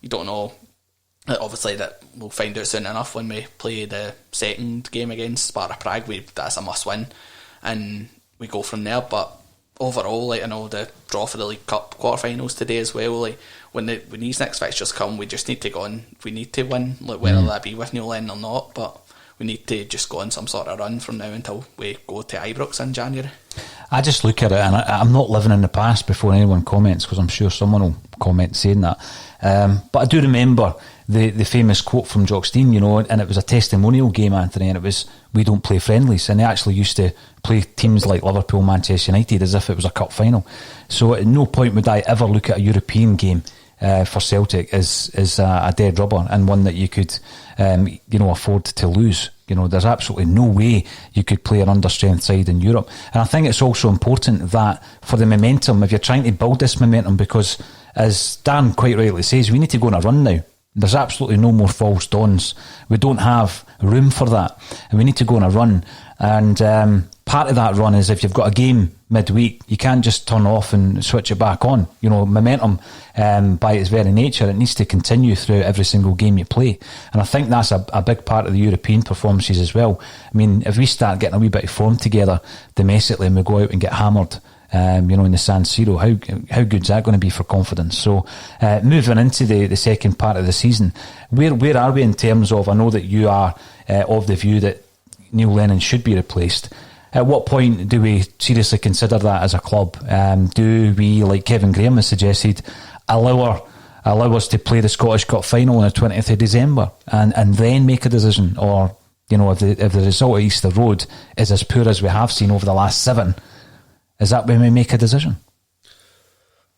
you don't know. Obviously, that we'll find out soon enough when we play the second game against Sparta Prague. That's a must-win, and we go from there. But overall, like, I know the draw for the League Cup quarterfinals today as well. Like, when these next fixtures come, we just need to go on. We need to win, like, whether that be with Neil Lennon or not. But we need to just go on some sort of run from now until we go to Ibrox in January. I just look at it, and I'm not living in the past before anyone comments, because I'm sure someone will comment saying that. But I do remember the famous quote from Jock Stein, you know, and it was a testimonial game, Anthony, and it was, we don't play friendlies, and they actually used to play teams like Liverpool, Manchester United as if it was a cup final. So at no point would I ever look at a European game for Celtic as a dead rubber, and one that you could afford to lose. You know, there's absolutely no way you could play an understrength side in Europe. And I think it's also important that for the momentum, if you're trying to build this momentum, because as Dan quite rightly says, we need to go on a run now. There's absolutely no more false dawns. We don't have room for that, and we need to go on a run. And part of that run is, if you've got a game midweek, you can't just turn off and switch it back on. You know, momentum, by its very nature, it needs to continue through every single game you play. And I think that's a big part of the European performances as well. I mean, if we start getting a wee bit of form together domestically and we go out and get hammered, in the San Siro, how good is that going to be for confidence? So moving into the second part of the season, where are we in terms of, I know that you are of the view that Neil Lennon should be replaced. At what point do we seriously consider that as a club? Do we, like Kevin Graham has suggested, allow us to play the Scottish Cup final on the 20th of December and then make a decision? Or, you know, if the result of Easter Road is as poor as we have seen over the last 7, is that when we make a decision?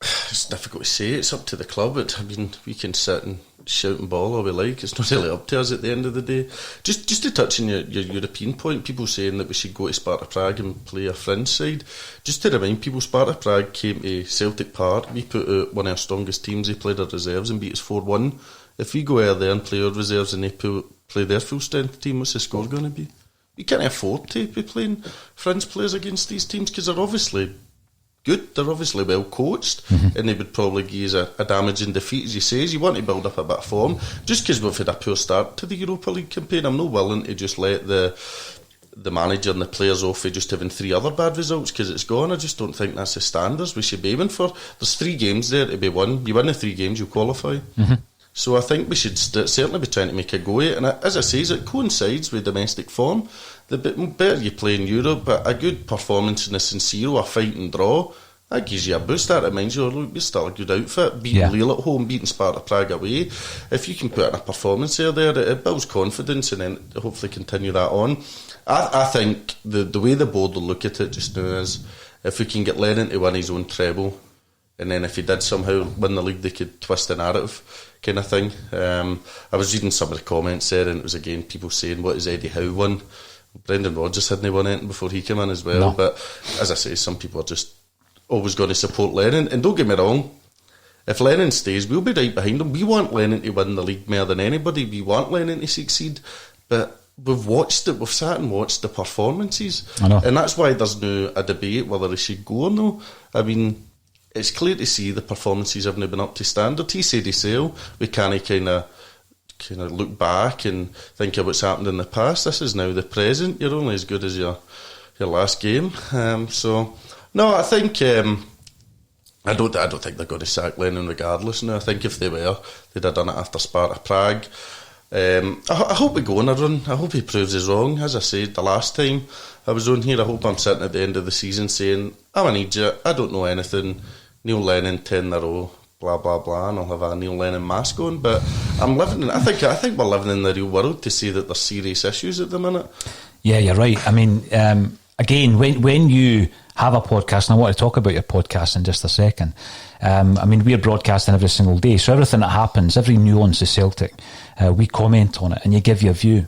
It's difficult to say. It's up to the club. I mean, we can sit and shouting ball all we like. It's not really up to us at the end of the day. Just to touch on your European point, people saying that we should go to Sparta Prague and play a fringe side. Just to remind people, Sparta Prague came to Celtic Park. We put out one of our strongest teams. They played our reserves and beat us 4-1. If we go out there and play our reserves and they play their full strength team, what's the score going to be? We can't afford to be playing fringe players against these teams because they're obviously good, they're obviously well coached, and they would probably give us a damaging defeat. As you say, you want to build up a bit of form. Just because we've had a poor start to the Europa League campaign, I'm not willing to just let the manager and the players off for just having 3 other bad results because it's gone. I just don't think that's the standards we should be aiming for. There's 3 games there to be won. You win the 3 games, you qualify. So I think we should certainly be trying to make a go at it. And as I say, it coincides with domestic form. The better you play in Europe, but a good performance in a San Siro, a fight and draw, that gives you a boost. That reminds you, look, we're still a good outfit. Beating Lille at home, beating Sparta Prague away. If you can put in a performance there, it builds confidence and then hopefully continue that on. I think the way the board will look at it just now is if we can get Lenny to win his own treble, and then if he did somehow win the league, they could twist the narrative kind of thing. I was reading some of the comments there, and it was again people saying, what is Eddie Howe won? Brendan Rodgers hadn't won anything before he came in as well. No. But as I say, some people are just always going to support Lennon. And don't get me wrong, if Lennon stays, we'll be right behind him. We want Lennon to win the league more than anybody. We want Lennon to succeed. But we've watched it, we've sat and watched the performances. I know. And that's why there's no a debate whether he should go or no. I mean, it's clear to see the performances haven't been up to standard. He said himself, we can't kind of look back and think of what's happened in the past. This is now the present. You're only as good as your last game. So no, I think I don't think they're going to sack Lennon regardless. No, I think if they were, they'd have done it after Sparta Prague. I hope we go on a run. I hope he proves us wrong. As I said the last time I was on here, I hope I'm sitting at the end of the season saying, I'm an idiot, I don't know anything, Neil Lennon 10 in a row, blah blah blah, and I'll have a Neil Lennon mask on. But I think we're living in the real world to see that there's serious issues at the minute. Yeah, you're right. I mean, again, when you have a podcast, and I want to talk about your podcast in just a second. I mean, we're broadcasting every single day, so everything that happens, every nuance of Celtic, we comment on it, and you give your view.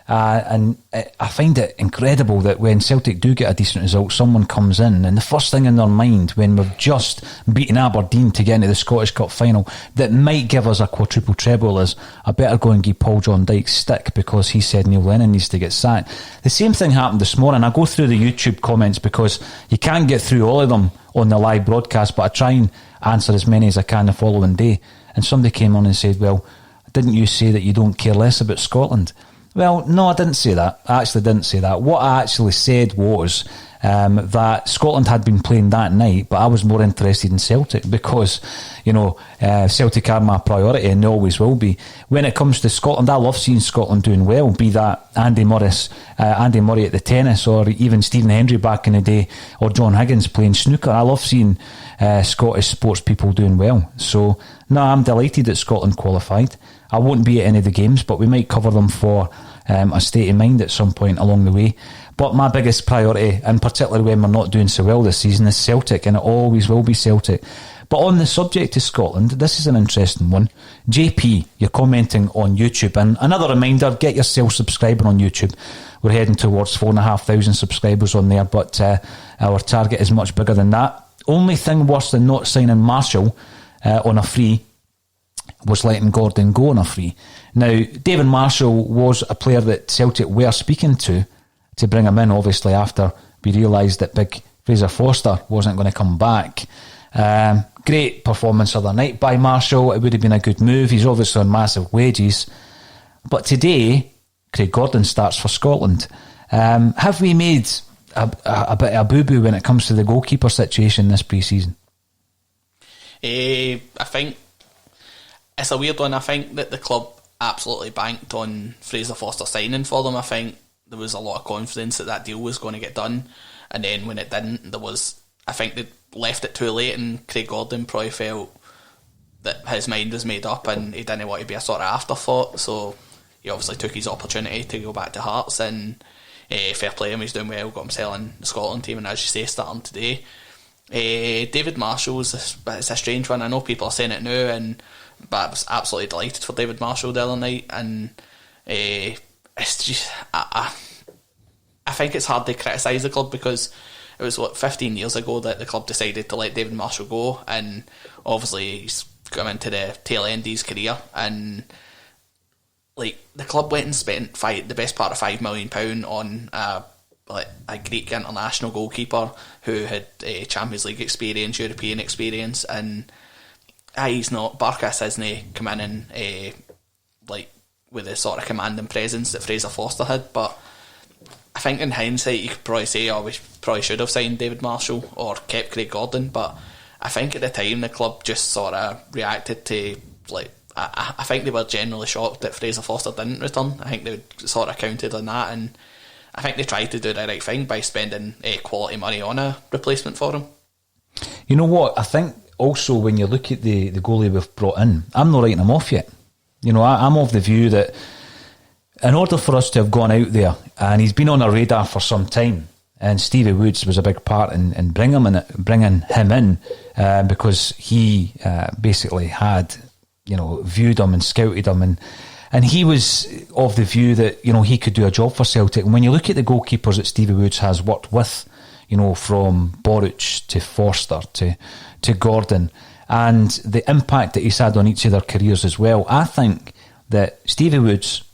And I find it incredible that when Celtic do get a decent result, someone comes in and the first thing in their mind when we've just beaten Aberdeen to get into the Scottish Cup final that might give us a quadruple treble is, I better go and give John Dykes stick because he said Neil Lennon needs to get sacked. The same thing happened this morning. I go through the YouTube comments because you can't get through all of them on the live broadcast, but I try and answer as many as I can the following day. And somebody came on and said, well, didn't you say that you don't care less about Scotland? Well, no, I didn't say that. I actually didn't say that. What I actually said was that Scotland had been playing that night, but I was more interested in Celtic because, Celtic are my priority and they always will be. When it comes to Scotland, I love seeing Scotland doing well, be that Andy Murray at the tennis, or even Stephen Hendry back in the day, or John Higgins playing snooker. I love seeing Scottish sports people doing well. So, no, I'm delighted that Scotland qualified. I won't be at any of the games, but we might cover them for a state of mind at some point along the way. But my biggest priority, and particularly when we're not doing so well this season, is Celtic, and it always will be Celtic. But on the subject of Scotland, this is an interesting one. JP, you're commenting on YouTube, and another reminder, get yourself subscribing on YouTube. We're heading towards 4,500 subscribers on there, but our target is much bigger than that. Only thing worse than not signing Marshall on a free was letting Gordon go on a free. Now, David Marshall was a player that Celtic were speaking to bring him in, obviously, after we realised that big Fraser Forster wasn't going to come back. Great performance other night by Marshall. It would have been a good move. He's obviously on massive wages. But today, Craig Gordon starts for Scotland. Have we made a bit of a boo-boo when it comes to the goalkeeper situation this pre-season? I think it's a weird one. I think that the club absolutely banked on Fraser Forster signing for them. I think there was a lot of confidence that deal was going to get done, and then when it didn't, I think they left it too late, and Craig Gordon probably felt that his mind was made up and he didn't want to be a sort of afterthought, so he obviously took his opportunity to go back to Hearts, and fair play him, he's doing well, got himself in the Scotland team, and as you say, starting today. David Marshall it's a strange one. I know people are saying it now, and But I was absolutely delighted for David Marshall the other night, and it's just I think it's hard to criticise the club, because it was 15 years ago that the club decided to let David Marshall go, and obviously he's come into the tail end of his career, and like the club went and spent the best part of £5 million on a Greek international goalkeeper who had Champions League experience, European experience, and he's not, Barkas hasn't come in and like with the sort of commanding presence that Fraser Forster had. But I think in hindsight you could probably say, we probably should have signed David Marshall or kept Craig Gordon. But I think at the time the club just sort of reacted to, like, I think they were generally shocked that Fraser Forster didn't return. I think they sort of counted on that, and I think they tried to do the right thing by spending quality money on a replacement for him. You know what, I think also when you look at the goalie we've brought in, I'm not writing him off yet. You know, I'm of the view that in order for us to have gone out there, and he's been on our radar for some time, and Stevie Woods was a big part in bringing him in because he basically had, you know, viewed him and scouted him, and he was of the view that, you know, he could do a job for Celtic. And when you look at the goalkeepers that Stevie Woods has worked with, you know, from Boruc to Forster to Gordon, and the impact that he's had on each of their careers as well, I think that Stevie Woods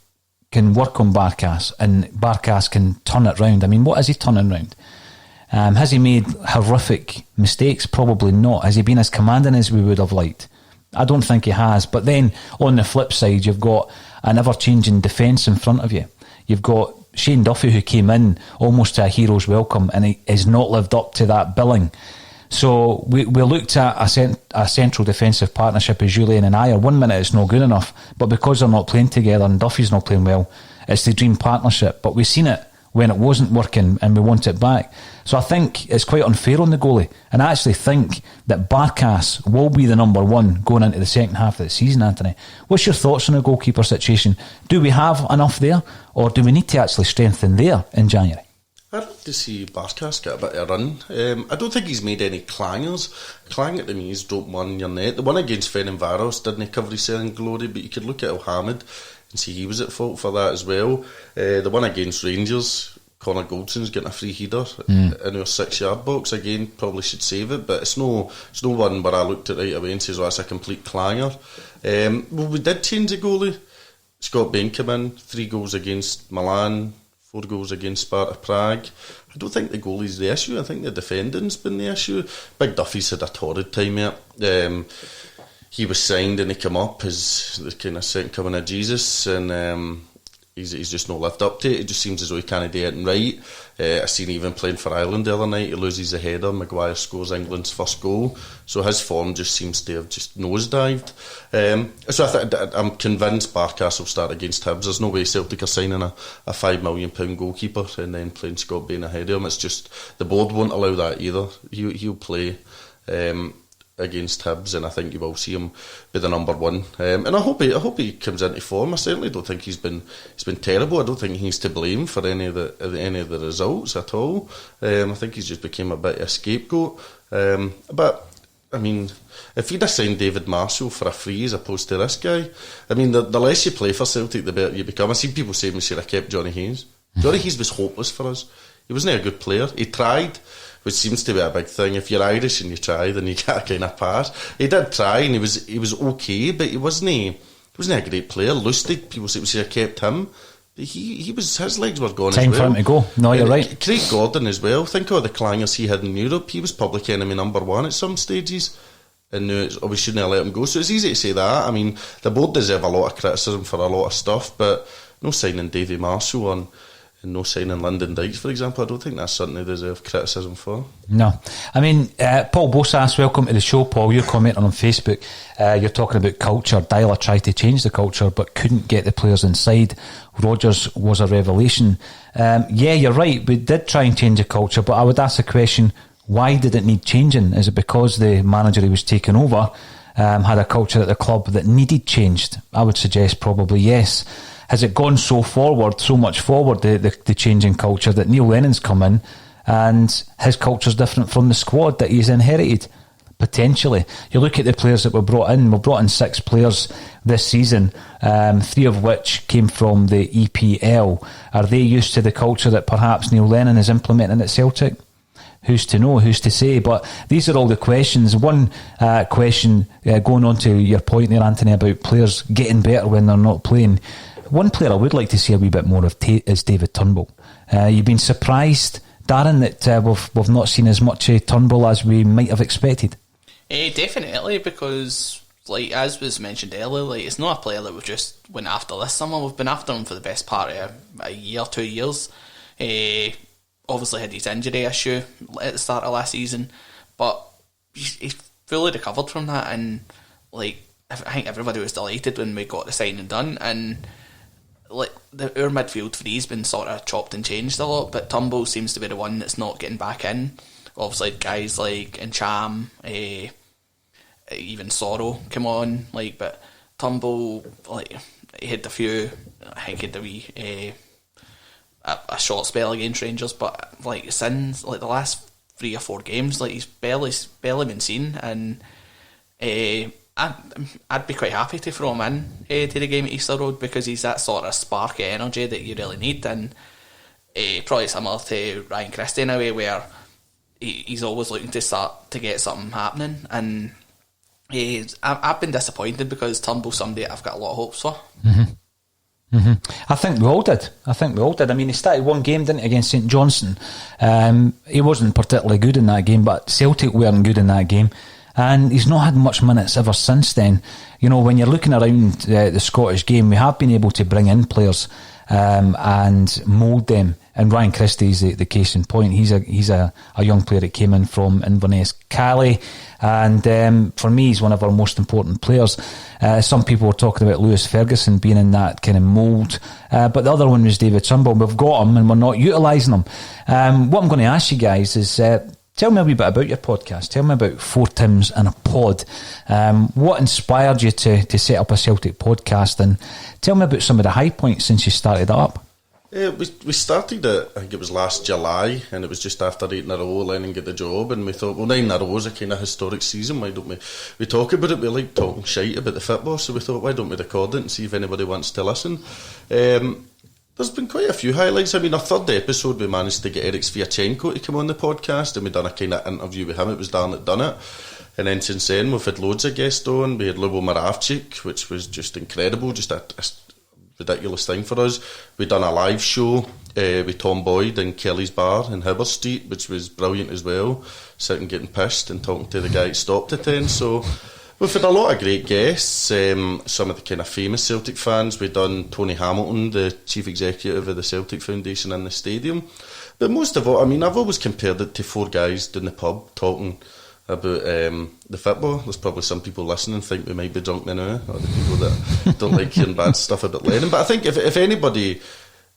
can work on Barkas, and Barkas can turn it round. I mean, what is he turning round? Has he made horrific mistakes? Probably not. Has he been as commanding as we would have liked? I don't think he has. But then on the flip side, you've got an ever-changing defence in front of you. You've got Shane Duffy, who came in almost to a hero's welcome, and he has not lived up to that billing. So we looked at a central defensive partnership as Julian and I. 1 minute it's not good enough, but because they're not playing together and Duffy's not playing well, it's the dream partnership. But we've seen it when it wasn't working, and we want it back. So I think it's quite unfair on the goalie, and I actually think that Barkas will be the number one going into the second half of the season. Anthony, what's your thoughts on the goalkeeper situation? Do we have enough there, or do we need to actually strengthen there in January? I'd like to see Barkas get a bit of a run. I don't think he's made any clangers. Clanging to me is dropped one in your net. The one against Ferencváros didn't cover his selling glory, but you could look at Elhamed and see he was at fault for that as well. The one against Rangers, Connor Goldson's getting a free header in our 6-yard box. Again, probably should save it, but it's no one where I looked at right away and says, that's a complete clanger. Well, we did change the goalie. Scott Bain came in, 3 goals against Milan, 4 goals against Sparta Prague. I don't think the goalie's the issue. I think the defending's been the issue. Big Duffy's had a torrid time here. He was signed and he came up as the kind of second coming of Jesus, and he's just not lived up to it. It just seems as though he can't do it right. I seen even playing for Ireland the other night, he loses a header, Maguire scores England's first goal, so his form just seems to have just nosedived. So I'm convinced Barkas will start against Hibs. There's no way Celtic are signing a £5 million goalkeeper and then playing Scott Bain ahead of him. It's just the board won't allow that either. He'll play against Hibs, and I think you will see him be the number one. And I hope he comes into form. I certainly don't think he's been terrible. I don't think he's to blame for any of the results at all. I think he's just became a bit of a scapegoat. But I mean, if you'd have signed David Marshall for a free as opposed to this guy, I mean, the less you play for Celtic, the better you become. I see people saying we should have kept Johnny Hayes. Johnny Hayes was hopeless for us. He wasn't a good player. He tried, which seems to be a big thing. If you're Irish and you try, then you get a kind of pass. He did try, and he was okay, but he wasn't a great player. Lustig, people say we should have kept him. But he was, his legs were gone. Time as well. for him to go. No, you're right. Craig Gordon as well. Think of all the clangers he had in Europe. He was public enemy number one at some stages, and now we shouldn't have let him go. So it's easy to say that. I mean, the board deserve a lot of criticism for a lot of stuff, but no signing Davy Marshall on, and no signing Lyndon Dykes, for example, I don't think that's something they deserve criticism for. No. I mean, Paul Bosas, welcome to the show. Paul, you're commenting on Facebook. You're talking about culture. Dyler tried to change the culture but couldn't get the players inside. Rodgers was a revelation. Yeah, you're right. We did try and change the culture, but I would ask the question, why did it need changing? Is it because the manager he was taking over had a culture at the club that needed changed? I would suggest probably yes. Has it gone so much forward, the changing culture, that Neil Lennon's come in and his culture's different from the squad that he's inherited? potentially. You look at the players that were brought in. We've brought in 6 players this season, 3 of which came from the EPL. Are they used to the culture that perhaps Neil Lennon is implementing at Celtic? Who's to know, who's to say? But these are all the questions. One question, going on to your point there, Anthony, about players getting better when they're not playing. One player I would like to see a wee bit more of is David Turnbull. You've been surprised, Darren, that we've not seen as much Turnbull as we might have expected? Definitely, because like as was mentioned earlier, like it's not a player that we just went after this summer. We've been after him for the best part of a year, 2 years. Obviously had his injury issue at the start of last season, but he's fully recovered from that, and like I think everybody was delighted when we got the signing done. And like our midfield three's been sort of chopped and changed a lot, but Tumble seems to be the one that's not getting back in. Obviously guys like Encham, even Sorrow come on, like, but Tumble, like, he had a few, I think he had a wee a short spell against Rangers, but like since like the last 3 or 4 games, like he's barely been seen, and I'd be quite happy to throw him in to the game at Easter Road, because he's that sort of spark of energy that you really need, and probably similar to Ryan Christie in a way, where he's always looking to start to get something happening, and I've been disappointed because Turnbull's somebody I've got a lot of hopes for. I think we all did. I mean, he started one game, didn't he, against St Johnstone. He wasn't particularly good in that game, but Celtic weren't good in that game, and he's not had much minutes ever since then. You know, when you're looking around the Scottish game, we have been able to bring in players and mould them, and Ryan Christie is the case in point. He's a young player that came in from Inverness Cali, and for me he's one of our most important players. Some people were talking about Lewis Ferguson being in that kind of mould, but the other one was David Turnbull. We've got him and we're not utilising him. What I'm going to ask you guys is, tell me a wee bit about your podcast. Tell me about 4 Tims and a Pod. What inspired you to set up a Celtic podcast, and tell me about some of the high points since you started it up. We started it, I think it was last July, and it was just after 8 in a row Lennon got the job, and we thought, well, 9 in a row is a kind of historic season, why don't we talk about it? We like talking shite about the football, so we thought, why don't we record it and see if anybody wants to listen. There's been quite a few highlights. I mean, our 3rd episode, we managed to get Eric Sviatchenko to come on the podcast, and we done a kind of interview with him. It was Dan that done it. And then since then, we've had loads of guests on. We had Lubo Moravchik, which was just incredible, just a ridiculous thing for us. We done a live show with Tom Boyd in Kelly's Bar in Hibs Street, which was brilliant as well, sitting getting pissed and talking to the guy that stopped at 10. So we've had a lot of great guests, some of the kind of famous Celtic fans. We've done Tony Hamilton, the chief executive of the Celtic Foundation in the stadium. But most of all, I mean, I've always compared it to 4 guys down the pub talking about the football. There's probably some people listening think we might be drunk now, or the people that don't like hearing bad stuff about Lennon. But I think if anybody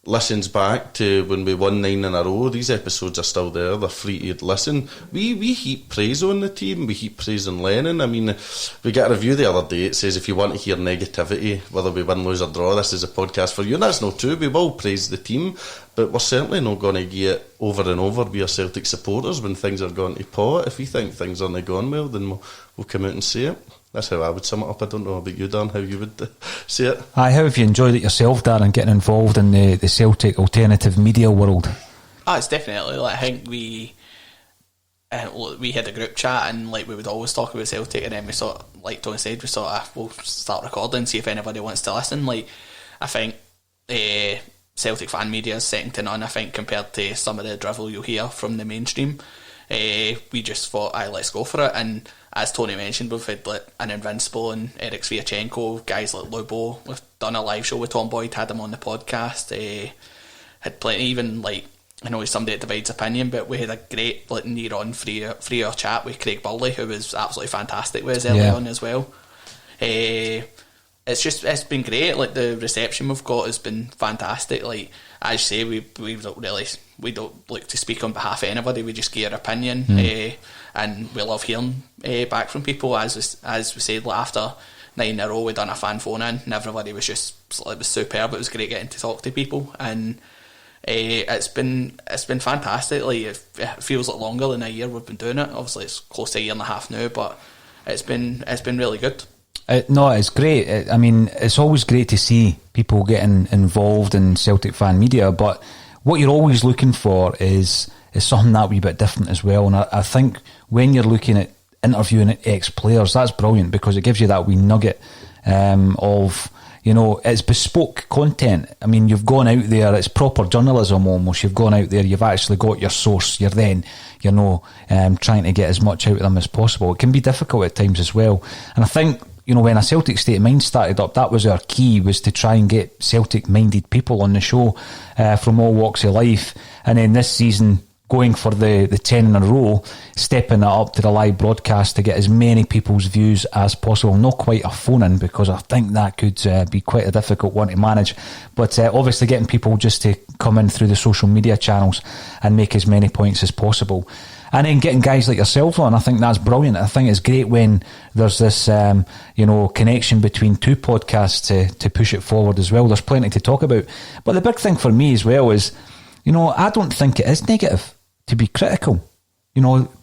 listens back to when we won 9 in a row, these episodes are still there, they're free to listen. We heap praise on the team, we heap praise on Lennon. I mean, we got a review the other day, it says if you want to hear negativity, whether we win, lose or draw, this is a podcast for you. And that's not true, we will praise the team, but we're certainly not going to get over and over we are Celtic supporters when things are going to pot. If we think things aren't going well, then we'll come out and say it. That's how I would sum it up. I don't know about you, Dan, how you would say it. How have you enjoyed it yourself, Darren, getting involved in the Celtic alternative media world? It's definitely, like, I think we had a group chat, and like we would always talk about Celtic, and then we sort of, like Tony said, we sort of we'll start recording, see if anybody wants to listen. Like, I think Celtic fan media is second to none, I think, compared to some of the drivel you'll hear from the mainstream. We just thought, let's go for it. And as Tony mentioned, we've had like an Invincible and Eric Sviatchenko, guys like Lubo. We've done a live show with Tom Boyd, had him on the podcast. Had plenty, even like, I know he's somebody that divides opinion, but we had a great like near-on 3 hour chat with Craig Burley, who was absolutely fantastic with us early on as well. It's been great. Like, the reception we've got has been fantastic. Like, as you say, we don't look to speak on behalf of anybody. We just give our opinion, and we love hearing back from people. As we said, like, after 9 in a row, we done a fan phone in, and everybody was just, it was superb. It was great getting to talk to people, and It's been fantastic. Like it feels like longer than a year we've been doing it. Obviously, it's close to a year and a half now, but it's been really good. No, it's great. I mean, it's always great to see people getting involved in Celtic fan media, but what you're always looking for is something that wee bit different as well. And I think when you're looking at interviewing ex-players, that's brilliant because it gives you that wee nugget of, it's bespoke content. I mean, you've gone out there, it's proper journalism almost. You've gone out there, you've actually got your source. You're then, trying to get as much out of them as possible. It can be difficult at times as well. And I think, when a Celtic State of Mind started up, that was our key, was to try and get Celtic-minded people on the show from all walks of life. And then this season, going for the 10 in a row, stepping it up to the live broadcast to get as many people's views as possible. Not quite a phone-in, because I think that could be quite a difficult one to manage. But obviously getting people just to come in through the social media channels and make as many points as possible. And then getting guys like yourself on, I think that's brilliant. I think it's great when there's this, connection between two podcasts to push it forward as well. There's plenty to talk about. But the big thing for me as well is, I don't think it is negative to be critical.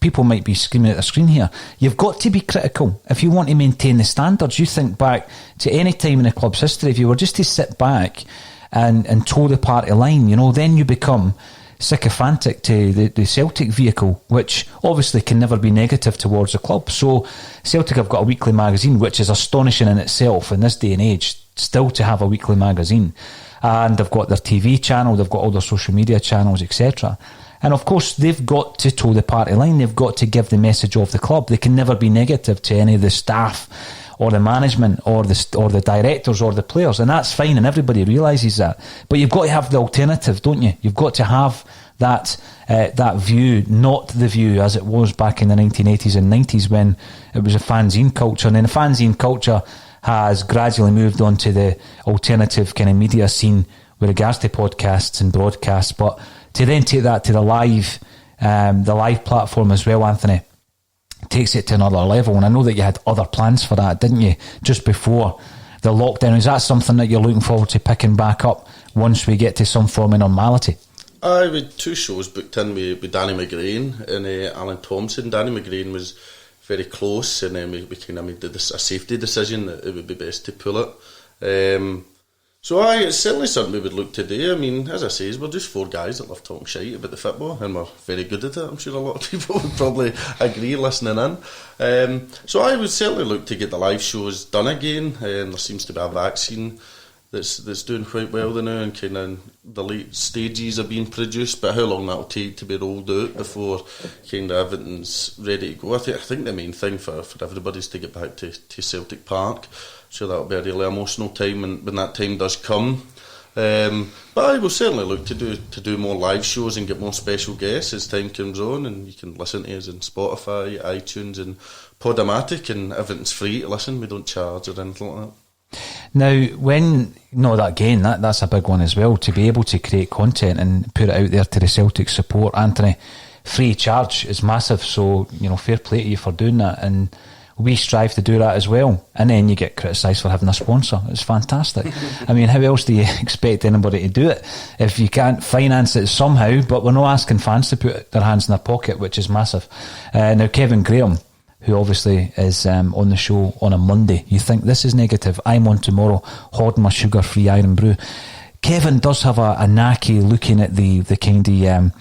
People might be screaming at the screen here. You've got to be critical if you want to maintain the standards. You think back to any time in the club's history, if you were just to sit back and toe the party line, then you become sycophantic to the Celtic vehicle, which obviously can never be negative towards the club. So Celtic have got a weekly magazine, which is astonishing in itself in this day and age, still to have a weekly magazine. And they've got their TV channel, they've got all their social media channels, etc. And of course, they've got to toe the party line. They've got to give the message of the club. They can never be negative to any of the staff or the management or the directors or the players. And that's fine, and everybody realises that. But you've got to have the alternative, don't you? You've got to have that view, not the view as it was back in the 1980s and 90s when it was a fanzine culture. And then the fanzine culture has gradually moved on to the alternative kind of media scene with regards to podcasts and broadcasts. But to then take that to the live platform as well, Anthony, takes it to another level. And I know that you had other plans for that, didn't you, just before the lockdown? Is that something that you're looking forward to picking back up once we get to some form of normality? I had 2 shows booked in with Danny McGrain and Alan Thompson. Danny McGrain was very close, and then we kind of made a safety decision that it would be best to pull it. So it's certainly something we would look to do. I mean, as I say, we're just 4 guys that love talking shite about the football, and we're very good at it. I'm sure a lot of people would probably agree listening in. So I would certainly look to get the live shows done again. There seems to be a vaccine that's doing quite well now, and kind of the late stages are being produced, but how long that'll take to be rolled out before kind of everything's ready to go. I think the main thing for everybody is to get back to Celtic Park. So that'll be a really emotional time when that time does come. But I will certainly look to do more live shows and get more special guests as time comes on, and you can listen to us on Spotify, iTunes and Podomatic, and everything's free to listen. We don't charge or anything like that. Now, that's a big one as well, to be able to create content and put it out there to the Celtic support, Anthony. Free charge is massive, so fair play to you for doing that, and we strive to do that as well. And then you get criticised for having a sponsor. It's fantastic. I mean, how else do you expect anybody to do it if you can't finance it somehow? But we're not asking fans to put their hands in their pocket, which is massive. Now, Kevin Graham, who obviously is on the show on a Monday, you think this is negative. I'm on tomorrow, hoarding my sugar-free Iron Brew. Kevin does have a knacky looking at the kind of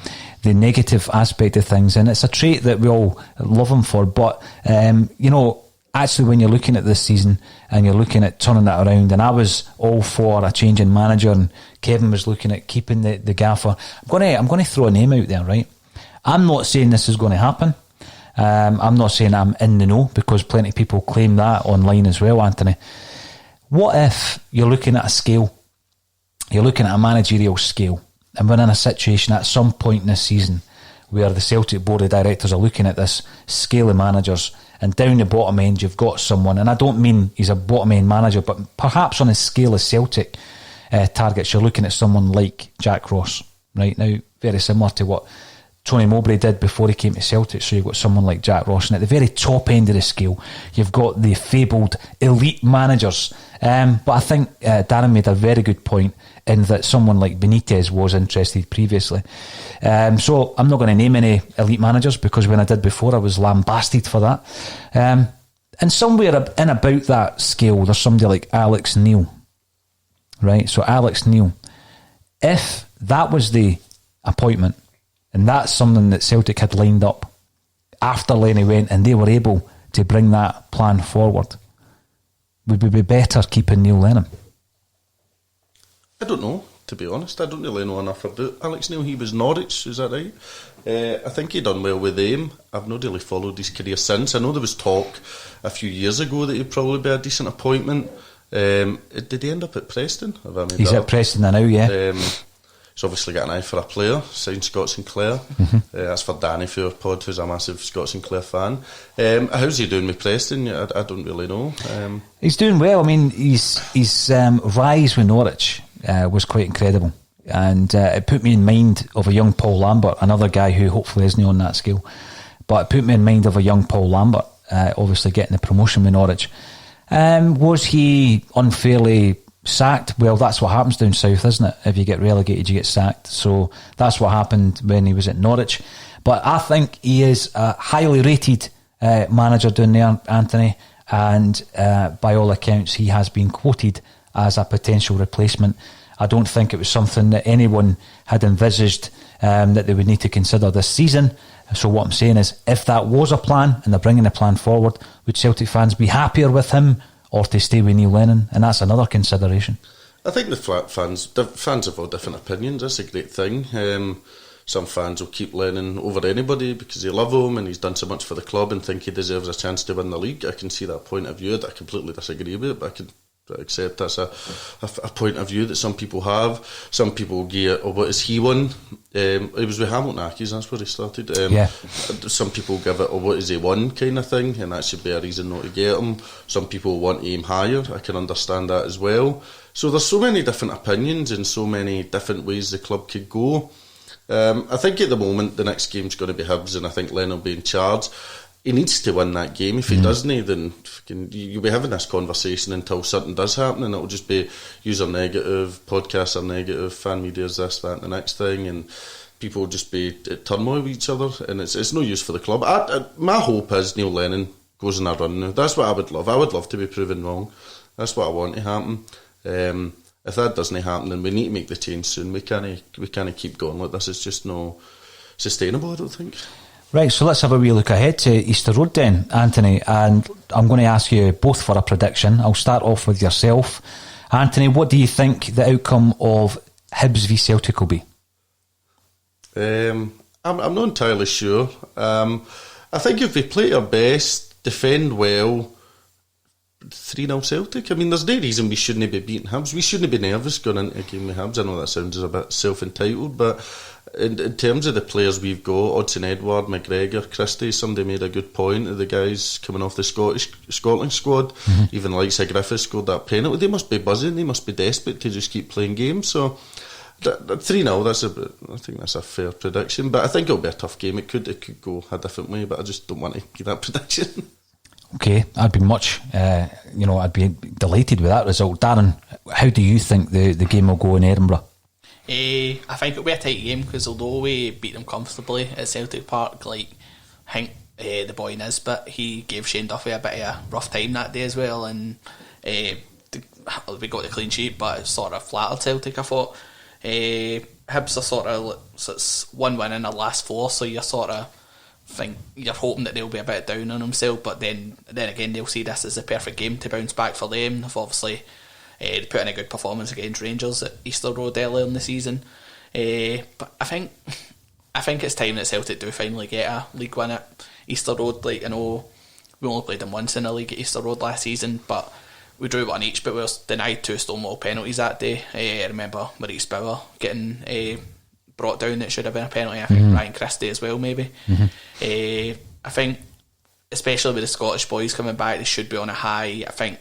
the negative aspect of things, and it's a trait that we all love him for. But actually, when you're looking at this season and you're looking at turning it around, and I was all for a change in manager, and Kevin was looking at keeping the gaffer. I'm going to throw a name out there, right? I'm not saying this is going to happen. I'm not saying I'm in the know, because plenty of people claim that online as well, Anthony. What if you're looking at a scale? You're looking at a managerial scale, and we're in a situation at some point in this season where the Celtic Board of Directors are looking at this scale of managers, and down the bottom end you've got someone, and I don't mean he's a bottom end manager, but perhaps on a scale of Celtic targets, you're looking at someone like Jack Ross right now, very similar to what Tony Mowbray did before he came to Celtic. So you've got someone like Jack Ross, and at the very top end of the scale you've got the fabled elite managers. But I think Darren made a very good point in that someone like Benitez was interested previously. So I'm not going to name any elite managers, because when I did before I was lambasted for that. And somewhere in about that scale there's somebody like Alex Neil, right? So Alex Neil, if that was the appointment, and that's something that Celtic had lined up after Lenny went, and they were able to bring that plan forward, would we be better keeping Neil Lennon? I don't know, to be honest. I don't really know enough about Alex Neil. He was Norwich, is that right? I think he done well with them. I've not really followed his career since. I know there was talk a few years ago that he'd probably be a decent appointment. Did he end up at Preston? He's at Preston now, yeah. He's obviously got an eye for a player, signed Scott Sinclair. That's for Danny for our pod, who's a massive Scott Sinclair fan. How's he doing with Preston? I don't really know. He's doing well. I mean, his rise with Norwich was quite incredible, and it put me in mind of a young Paul Lambert, another guy who hopefully isn't on that scale, but it put me in mind of a young Paul Lambert, obviously getting the promotion with Norwich. Was he unfairly sacked? Well, that's what happens down south, isn't it? If you get relegated, you get sacked. So that's what happened when he was at Norwich. But I think he is a highly rated manager down there, Anthony, and by all accounts he has been quoted as a potential replacement. I don't think it was something that anyone had envisaged that they would need to consider this season. So what I'm saying is, if that was a plan and they're bringing the plan forward, would Celtic fans be happier with him or to stay with Neil Lennon? And that's another consideration. I think the fans have all different opinions. That's a great thing. Some fans will keep Lennon over anybody because they love him and he's done so much for the club and think he deserves a chance to win the league. I can see that point of view. I completely disagree with it, but I can accept that's a point of view that some people have. Some people get, what has he won? It was with Hamilton Accies, that's where he started. Some people give it, what has he won kind of thing, and that should be a reason not to get him. Some people want to aim higher. I can understand that as well. So there's so many different opinions and so many different ways the club could go. I think at the moment the next game's going to be Hibs, and I think Lennon will be in charge. He needs to win that game. If he doesn't, then you'll be having this conversation until something does happen, and it'll just be user negative, podcasts are negative, fan media's this, that and the next thing, and people will just be at turmoil with each other, and it's no use for the club. My hope is Neil Lennon goes on a run now. That's what I would love. I would love to be proven wrong. That's what I want to happen. If that doesn't happen, then we need to make the change soon. We can't keep going like this. It's just no sustainable, I don't think. Right, so let's have a wee look ahead to Easter Road then, Anthony, and I'm going to ask you both for a prediction. I'll start off with yourself. Anthony, what do you think the outcome of Hibs v Celtic will be? I'm not entirely sure. I think if we play our best, defend well, 3-0 Celtic. I mean, there's no reason we shouldn't be beating Hibs. We shouldn't be nervous going into a game with Hibs. I know that sounds a bit self-entitled, but in terms of the players we've got, Odson Edward, McGregor, Christie, somebody made a good point of the guys coming off the Scotland squad. Even like Griffiths scored that penalty. They must be buzzing. They must be desperate to just keep playing games. So 3-0, I think that's a fair prediction. But I think it'll be a tough game. It could go a different way, but I just don't want to give that prediction. Okay, I'd be I'd be delighted with that result. Darren, how do you think the game will go in Edinburgh? I think it'll be a tight game, because although we beat them comfortably at Celtic Park, I think the boy Nisbet, he gave Shane Duffy a bit of a rough time that day as well, and we got the clean sheet, but it sort of flattered Celtic, I thought. Hibs are it's one win in the last four, so you're sort of think you're hoping that they'll be a bit down on themselves, but then again they'll see this as the perfect game to bounce back for them. They've obviously put in a good performance against Rangers at Easter Road earlier in the season, but I think it's time that Celtic do finally get a league win at Easter Road. I know we only played them once in the league at Easter Road last season, but we drew one each, but we were denied 2 Stonewall penalties that day. I remember Maurice Bauer getting brought down that should have been a penalty. I think Ryan Christie as well, maybe. I think, especially with the Scottish boys coming back, they should be on a high. I think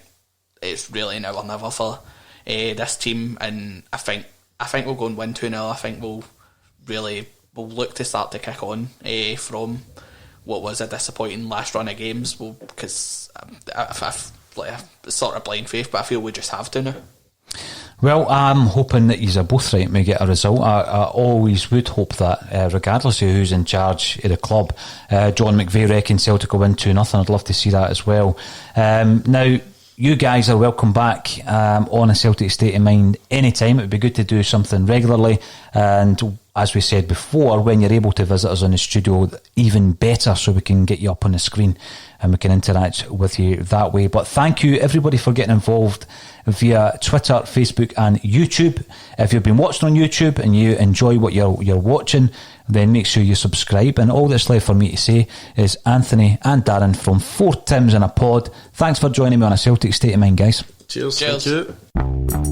it's really now or never for this team, and I think we'll go and win 2-0. I think we'll will look to start to kick on from what was a disappointing last run of games. Well, because I've like a sort of blind faith, but I feel we just have to now. Well, I'm hoping that you're both right and we get a result. I always would hope that, regardless of who's in charge of the club. John McVeigh reckons Celtic will win 2-0. I'd love to see that as well. Now, you guys are welcome back on a Celtic State of Mind anytime. It would be good to do something regularly, and as we said before, when you're able to visit us in the studio, even better, so we can get you up on the screen and we can interact with you that way. But thank you everybody for getting involved via Twitter, Facebook and YouTube. If you've been watching on YouTube and you enjoy what you're watching, then make sure you subscribe. And all that's left for me to say is Anthony and Darren from 4 Tims in a Pod. Thanks for joining me on a Celtic State of Mind, guys. Cheers. Cheers. Thank you.